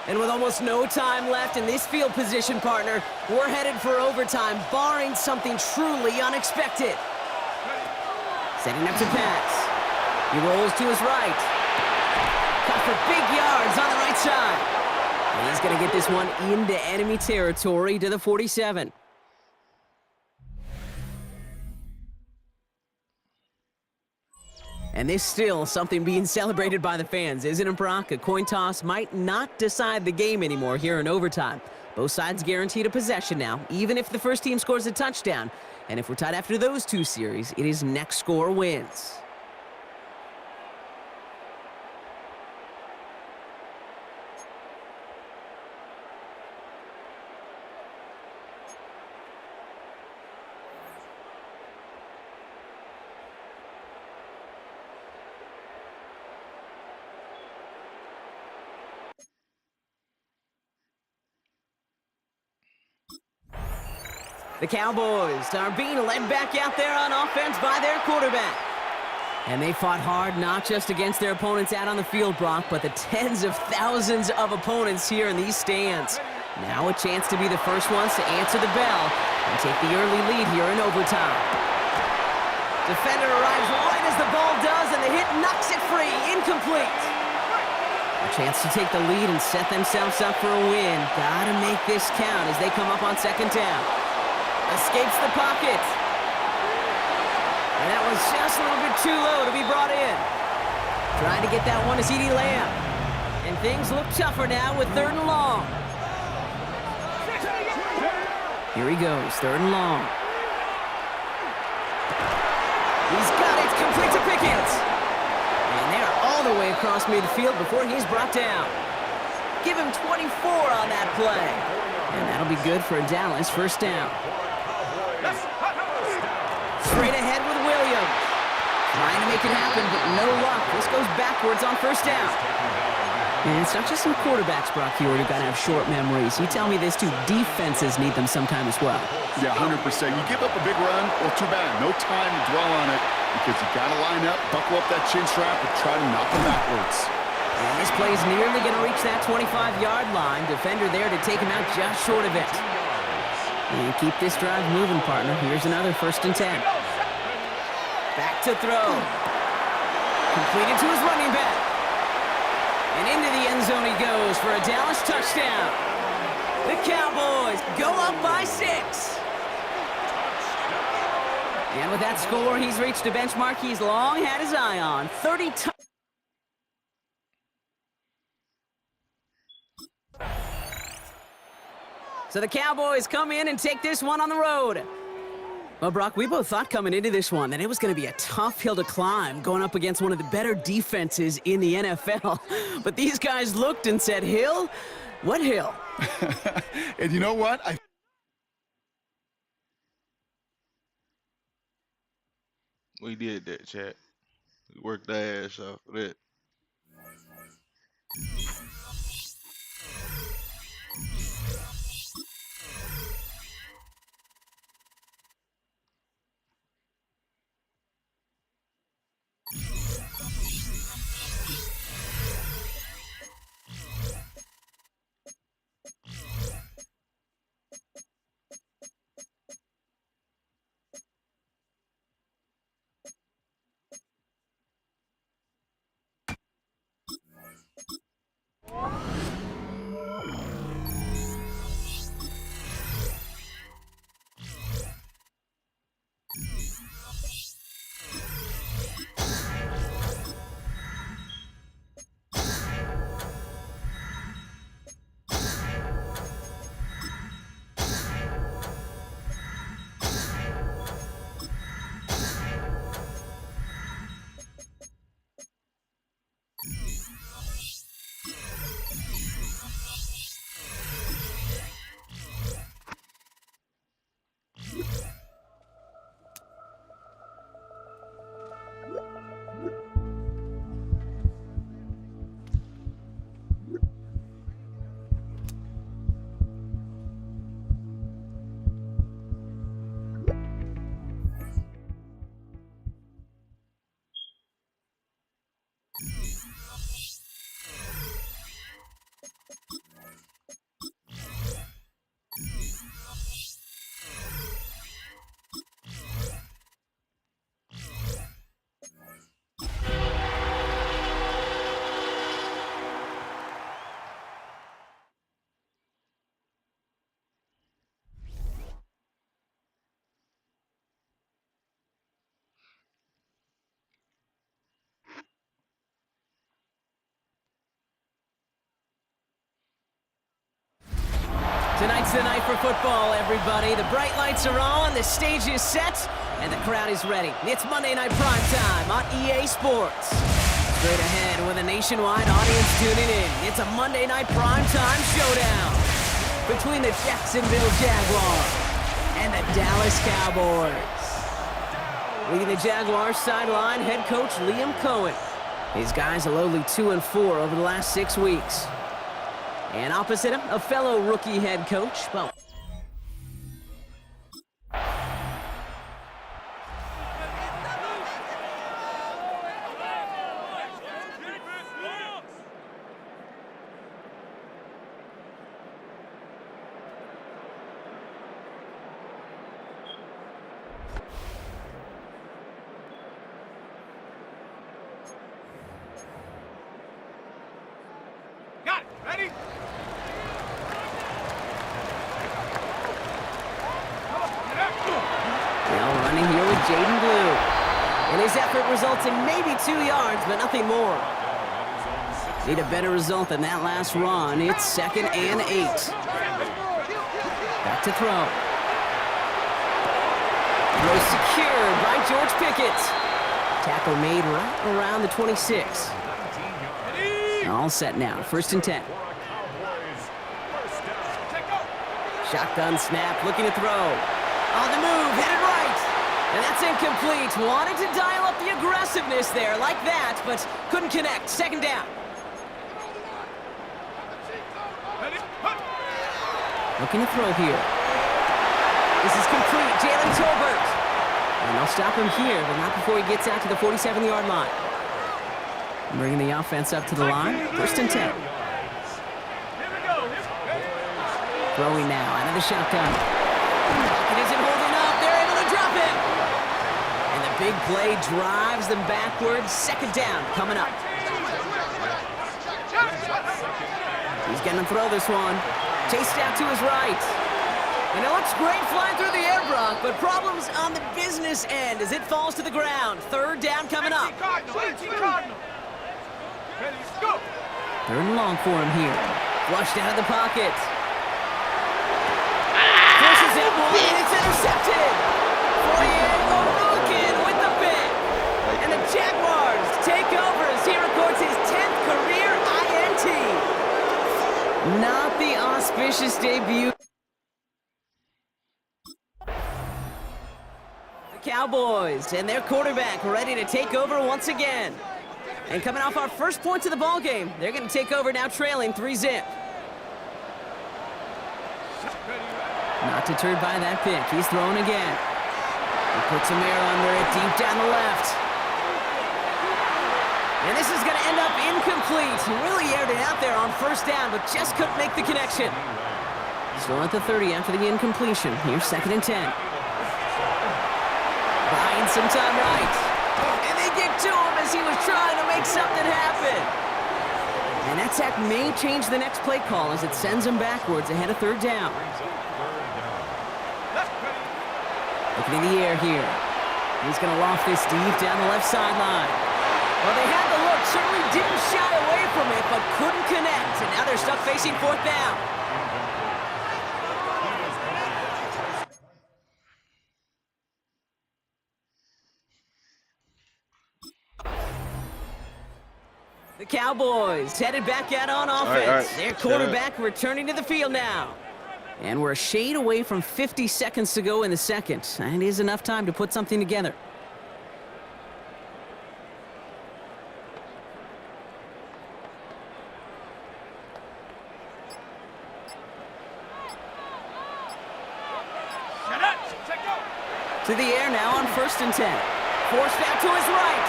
S9: And with almost no time left in this field position, partner, we're headed for overtime, barring something truly unexpected. Setting up to pass. He rolls to his right. Caught for big yards on the right side. And he's going to get this one into enemy territory to the 47. And there's still something being celebrated by the fans, isn't it, Brock? A coin toss might not decide the game anymore here in overtime. Both sides guaranteed a possession now, even if the first team scores a touchdown. And if we're tied after those 2 series, it is next score wins. The Cowboys are being led back out there on offense by their quarterback. And they fought hard not just against their opponents out on the field, Brock, but the tens of thousands of opponents here in these stands. Now a chance to be the first ones to answer the bell and take the early lead here in overtime. Defender arrives right as the ball does, and the hit knocks it free. Incomplete. A Chance to take the lead and set themselves up for a win. Gotta make this count as they come up on second down. Escapes the pocket. And that was just a little bit too low to be brought in. Trying to get that one to CeeDee Lamb. And things look tougher now with 3rd and long. Here he goes, 3rd and long. He's got it, complete to Pickens. And they're all the way across midfield before he's brought down. Give him 24 on that play. And that'll be good for a Dallas 1st down. Straight ahead with Williams. Trying to make it happen, but no luck. This goes backwards on 1st down. And it's not just some quarterbacks, Brock Huard, who've got to have short memories. You tell me this too, defenses need them sometime as well.
S10: Yeah, 100%. You give up a big run, well, too bad. No time to dwell on it because you got to line up, buckle up that chin strap, and try to knock them backwards.
S9: And this play's nearly going to reach that 25-yard line. Defender there to take him out just short of it. And keep this drive moving, partner. Here's another 1st and 10. Back to throw. Completed to his running back. And into the end zone he goes for a Dallas touchdown. The Cowboys go up by 6. And with that score, he's reached a benchmark he's long had his eye on. 30 times. So the Cowboys come in and take this one on the road. Well, Brock, we both thought coming into this one that it was going to be a tough hill to climb going up against one of the better defenses in the NFL. But these guys looked and said, Hill? What hill?
S10: And you know what?
S6: We did that, chat. We worked our ass off for that.
S9: Tonight's the night for football, everybody. The bright lights are on, the stage is set, and the crowd is ready. It's Monday Night Primetime on EA Sports. Straight ahead with a nationwide audience tuning in. It's a Monday Night Primetime showdown between the Jacksonville Jaguars and the Dallas Cowboys. Leading the Jaguars sideline, head coach Liam Cohen. His guys are lowly 2-4 over the last 6 weeks. And opposite him, a fellow rookie head coach. Well, Jaden Blue. And his effort results in maybe 2 yards, but nothing more. Need a better result than that last run. It's 2nd and 8. Back to throw. Throw secured by George Pickett. Tackle made right around the 26. All set now. 1st and 10. Shotgun snap, looking to throw. On the move, headed right. And that's incomplete. Wanted to dial up the aggressiveness there like that, but couldn't connect. 2nd down. Looking to throw here. This is complete. Jalen Tolbert. And they'll stop him here, but not before he gets out to the 47-yard line. Bringing the offense up to the line. 1st and 10. Throwing now out of the shotgun. It isn't holding up. They're able to drop it. And the big play drives them backwards. 2nd down coming up. He's going to throw this one. Chased out to his right. And it looks great flying through the air, Brock, but problems on the business end as it falls to the ground. 3rd down coming up. 3rd and long for him here. Flushed out of the pocket. Forces that one, and it's intercepted. Foyer Orokin with the pick. And the Jaguars take over as he records his 10th career INT. Not the auspicious debut. The Cowboys and their quarterback ready to take over once again. And coming off our first points of the ball game, they're going to take over now trailing 3-zip. Not deterred by that pick. He's throwing again. He puts some air under it deep down the left. And this is going to end up incomplete. He really aired it out there on 1st down, but just couldn't make the connection. Still at the 30 after the incompletion. Here's 2nd and 10. Buying some time right. And they get to him as he was trying to make something happen. And that sack may change the next play call as it sends him backwards ahead of 3rd down. Looking in the air here. He's going to loft this deep down the left sideline. Well, they had the look, certainly didn't shy away from it, but couldn't connect. And now they're stuck facing 4th down. The Cowboys headed back out on offense.
S6: All right.
S9: Their quarterback returning to the field now. And we're a shade away from 50 seconds to go in the 2nd. That is enough time to put something together. To the air now on 1st and 10. Forced out to his right.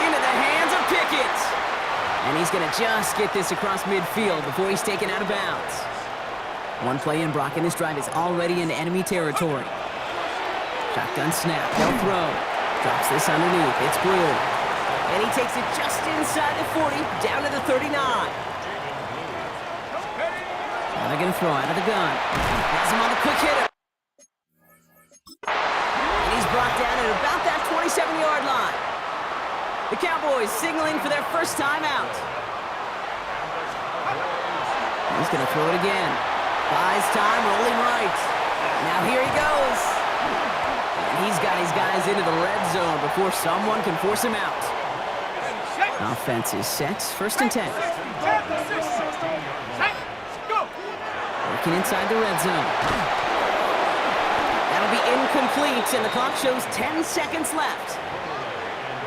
S9: Into the hands of Pickett. And he's going to just get this across midfield before he's taken out of bounds. One play in, Brock, and this drive is already into enemy territory. Shotgun snap. They'll throw. Drops this underneath. It's Blue. And he takes it just inside the 40, down to the 39. Now they're going to throw out of the gun. Has him on the quick hitter. And he's brought down at about that 27-yard line. The Cowboys signaling for their first time out. He's going to throw it again. Buys time, rolling right. Now here he goes. And he's got his guys into the red zone before someone can force him out. Offense is set. 1st and 10. Working inside the red zone. That'll be incomplete, and the clock shows 10 seconds left.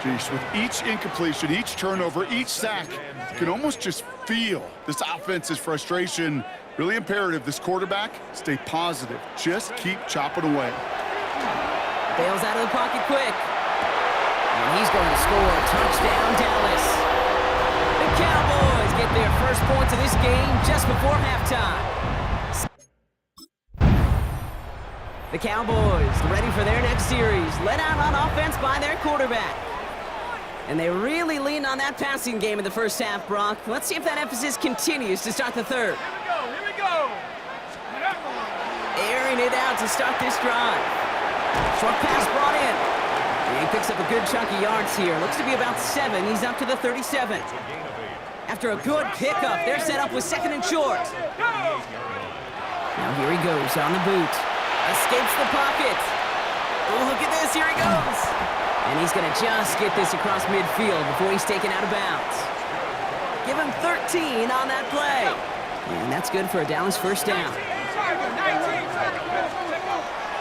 S10: Jeez, with each incompletion, each turnover, each sack, you can almost just feel this offense's frustration. Really imperative, this quarterback, stay positive. Just keep chopping away.
S9: Bails out of the pocket quick. And he's going to score. Touchdown, Dallas. The Cowboys get their first points of this game just before halftime. The Cowboys ready for their next series. Led out on offense by their quarterback. And they really leaned on that passing game in the first half, Brock. Let's see if that emphasis continues to start the 3rd.
S11: Here we go.
S9: Airing it out to start this drive. Short pass brought in. And he picks up a good chunk of yards here. Looks to be about 7. He's up to the 37. After a good pickup, they're set up with 2nd and short. Now here he goes on the boot. Escapes the pocket. Oh, look at this. Here he goes. And he's going to just get this across midfield before he's taken out of bounds. Give him 13 on that play. And that's good for a Dallas first down.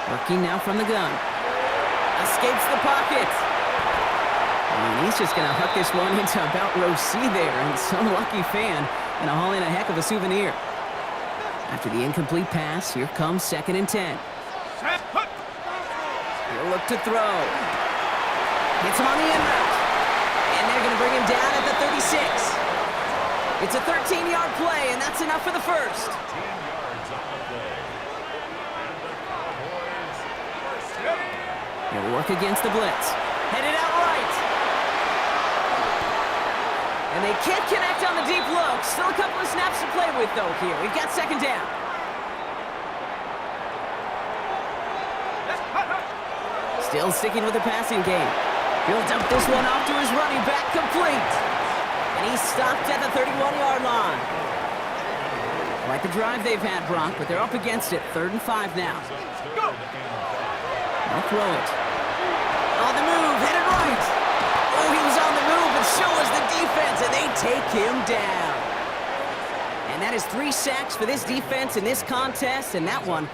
S9: Working now from the gun. Escapes the pocket. And he's just going to huck this one into about row C there. And some lucky fan going to haul in a heck of a souvenir. After the incomplete pass, here comes 2nd and 10. He'll look to throw. Hits him on the in route. And they're going to bring him down at the 36. It's a 13-yard play, and that's enough for the first. He'll work against the blitz. Headed out right. And they can't connect on the deep look. Still a couple of snaps to play with, though, here. We've got 2nd down. Still sticking with the passing game. He'll dump this one off to his running back, complete. And he's stopped at the 31-yard line. Quite the drive they've had, Brock, but they're up against it. 3rd and 5 now. They'll throw it. On the move, headed right. Oh, he was on the move, but so was the defense, and they take him down. And that is 3 sacks for this defense in this contest, and that one.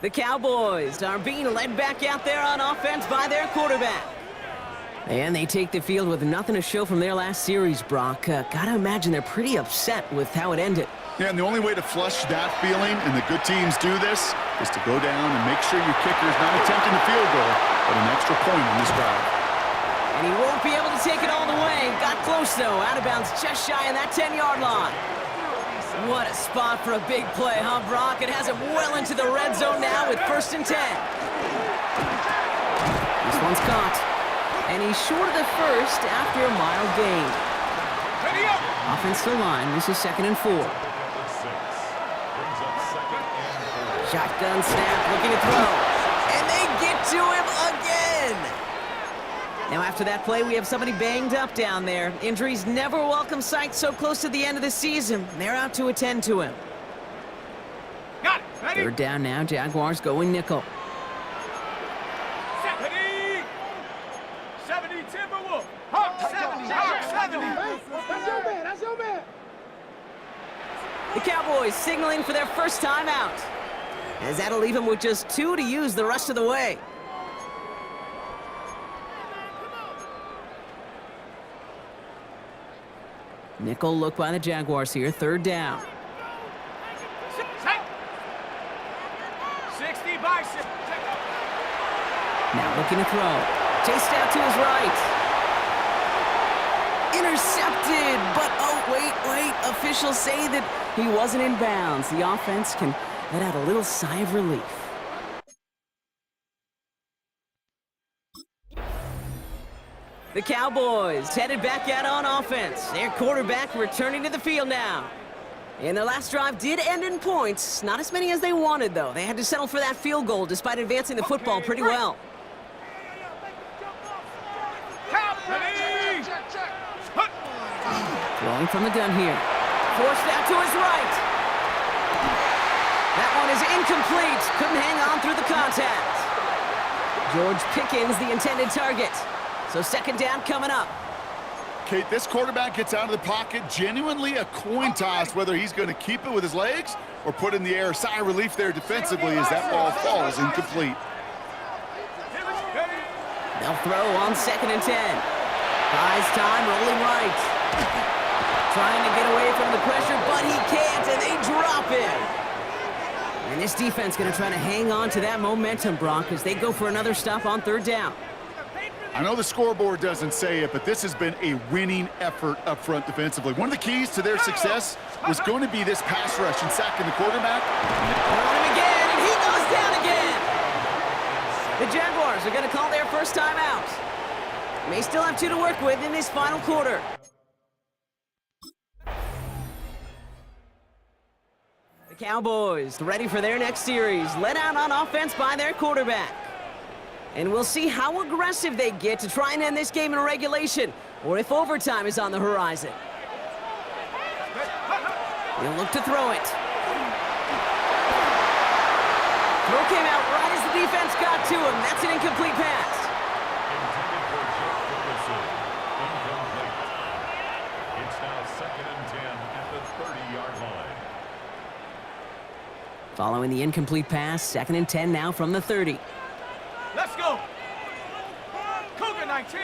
S9: The Cowboys are being led back out there on offense by their quarterback. And they take the field with nothing to show from their last series, Brock. Gotta imagine they're pretty upset with how it ended.
S10: Yeah, and the only way to flush that feeling, and the good teams do this, is to go down and make sure your kicker is not attempting a field goal, but an extra point on this drive.
S9: And he won't be able to take it all the way. Got close, though. Out of bounds just shy of that 10-yard line. What a spot for a big play, huh, Brock? It has him well into the red zone now with 1st and 10. This one's caught. And he's short of the first after a mild gain. Offensive line, this is 2nd and 4. Shotgun snap, looking to throw. And they get to him again! Now after that play, we have somebody banged up down there. Injuries never a welcome sight so close to the end of the season. They're out to attend to him.
S11: Got it. Ready?
S9: 3rd down now, Jaguars going nickel.
S11: 70 Timberwolf. Hawk 70. Hawk 70. That's your man. That's your man.
S9: The Cowboys signaling for their first time out. As that'll leave them with just 2 to use the rest of the way. Nickel look by the Jaguars here, 3rd down.
S11: 60 by 6.
S9: Now looking to throw. Chased out to his right. Intercepted, but oh, wait. Officials say that he wasn't in bounds. The offense can let out a little sigh of relief. The Cowboys headed back out on offense. Their quarterback returning to the field now. And their last drive did end in points. Not as many as they wanted, though. They had to settle for that field goal despite advancing the football pretty well. Throwing from the gun here. Forced out to his right. That one is incomplete. Couldn't hang on through the contact. George Pickens, the intended target. So 2nd down coming up.
S10: Kate, this quarterback gets out of the pocket, genuinely a coin toss whether he's going to keep it with his legs or put in the air. Sigh of relief there defensively as that ball falls incomplete.
S9: They'll throw on 2nd and 10. Buys time, rolling right. Trying to get away from the pressure, but he can't, and they drop him. And this defense going to try to hang on to that momentum, Brock, as they go for another stop on 3rd down.
S10: I know the scoreboard doesn't say it, but this has been a winning effort up front defensively. One of the keys to their success was going to be this pass rush and sacking the quarterback.
S9: On him again, and he goes down again. The Jaguars are going to call their first time out. May still have 2 to work with in this final quarter. The Cowboys ready for their next series, led out on offense by their quarterback. And we'll see how aggressive they get to try and end this game in regulation, or if overtime is on the horizon. He'll look to throw it. Throw came out right as the defense got to him. That's an incomplete pass.
S7: It's now 2nd and 10 at the 30-yard line.
S9: Following the incomplete pass, 2nd and 10 now from the 30.
S11: Let's go. Cougar 19.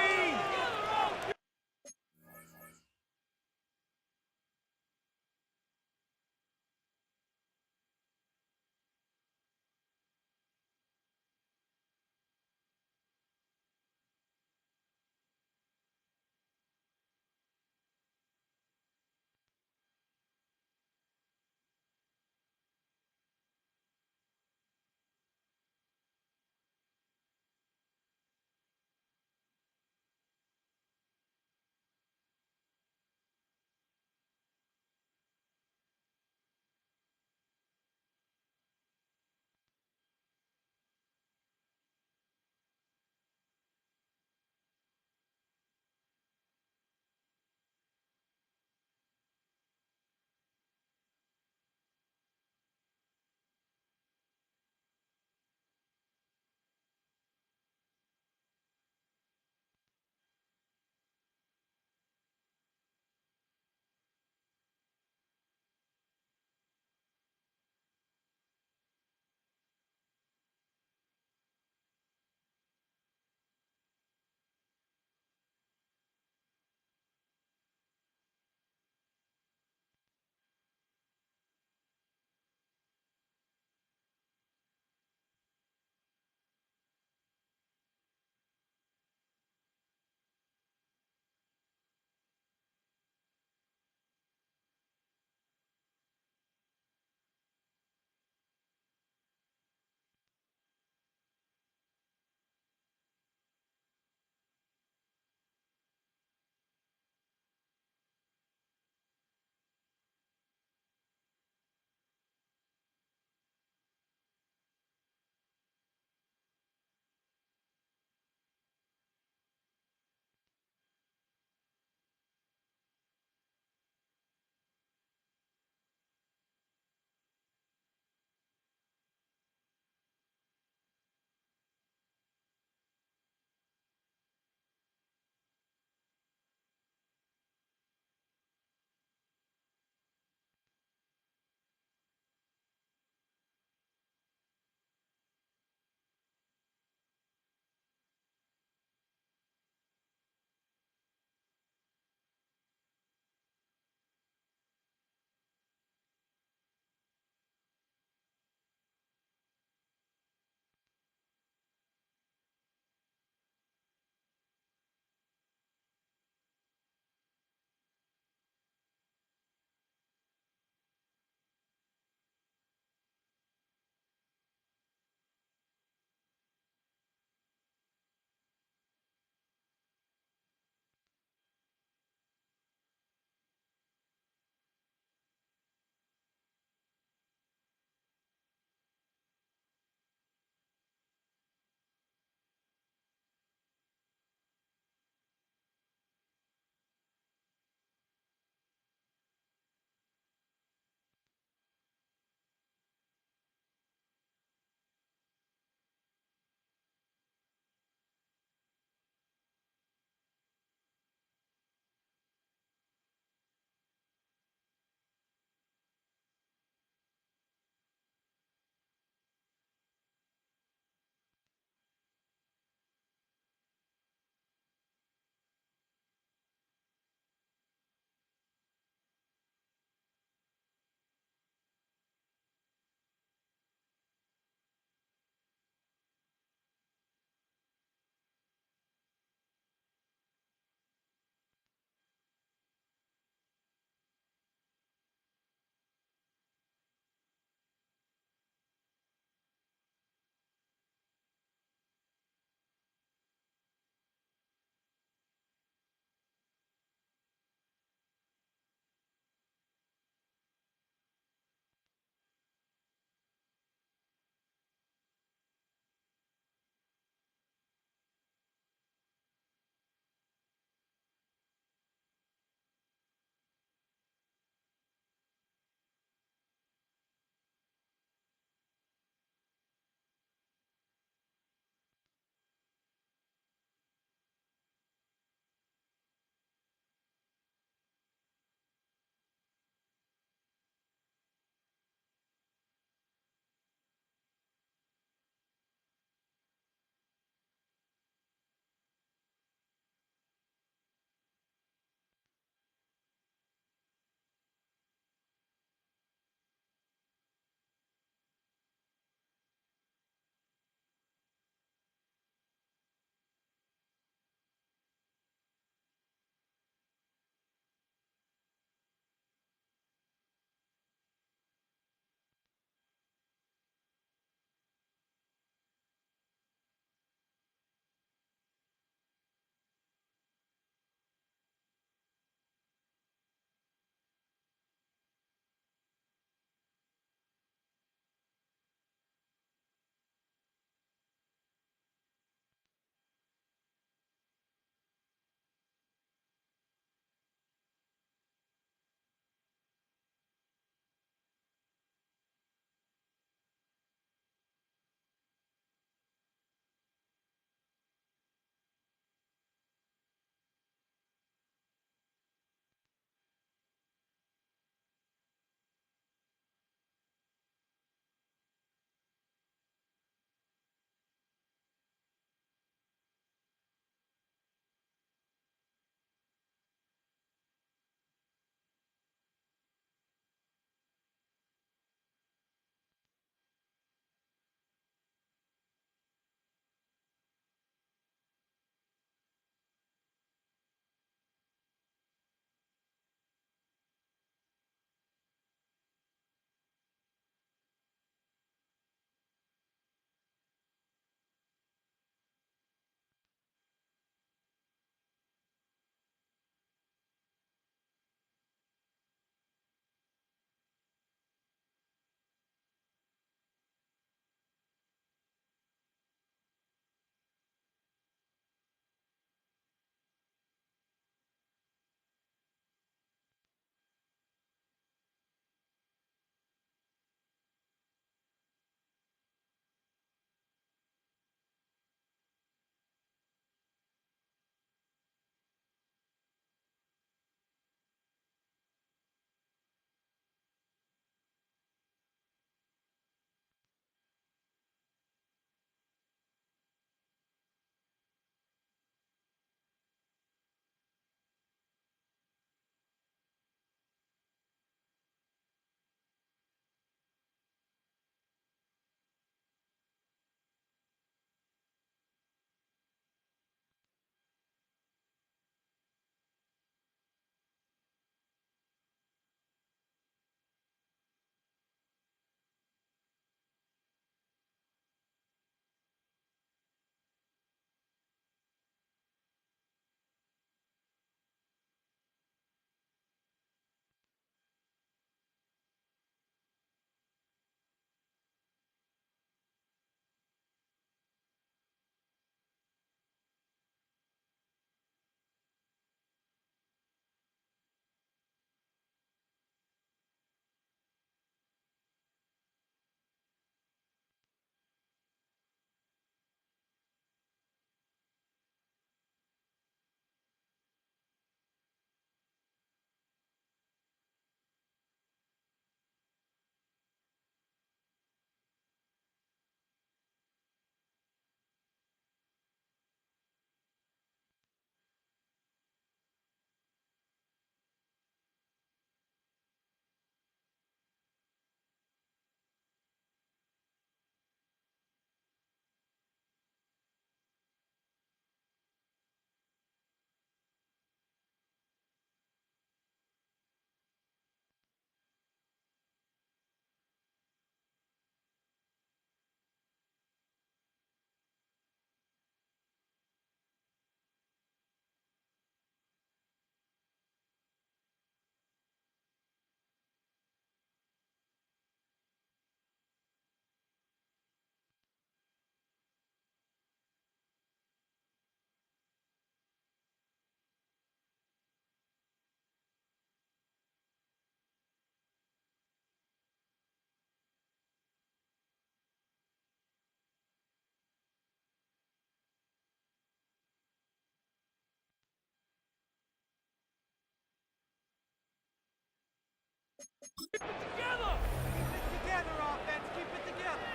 S11: Together! Keep it together, offense. Keep it together.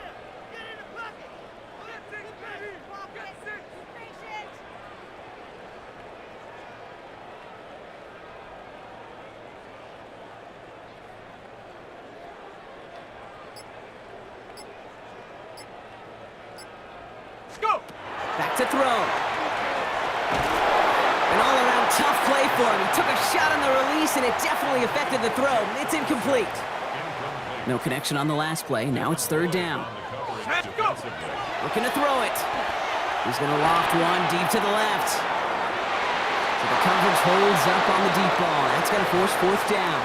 S11: Get in the pocket. Get six, baby. Get six. Patient. Let's go.
S9: Back to throw. An all-around tough play for him. He took a shot on the release, and it definitely affected the throw. It's incomplete. No connection on the last play. Now it's third down.
S11: Let's go.
S9: Looking to throw it. He's going to loft one deep to the left. So the coverage holds up on the deep ball. That's going to force fourth down.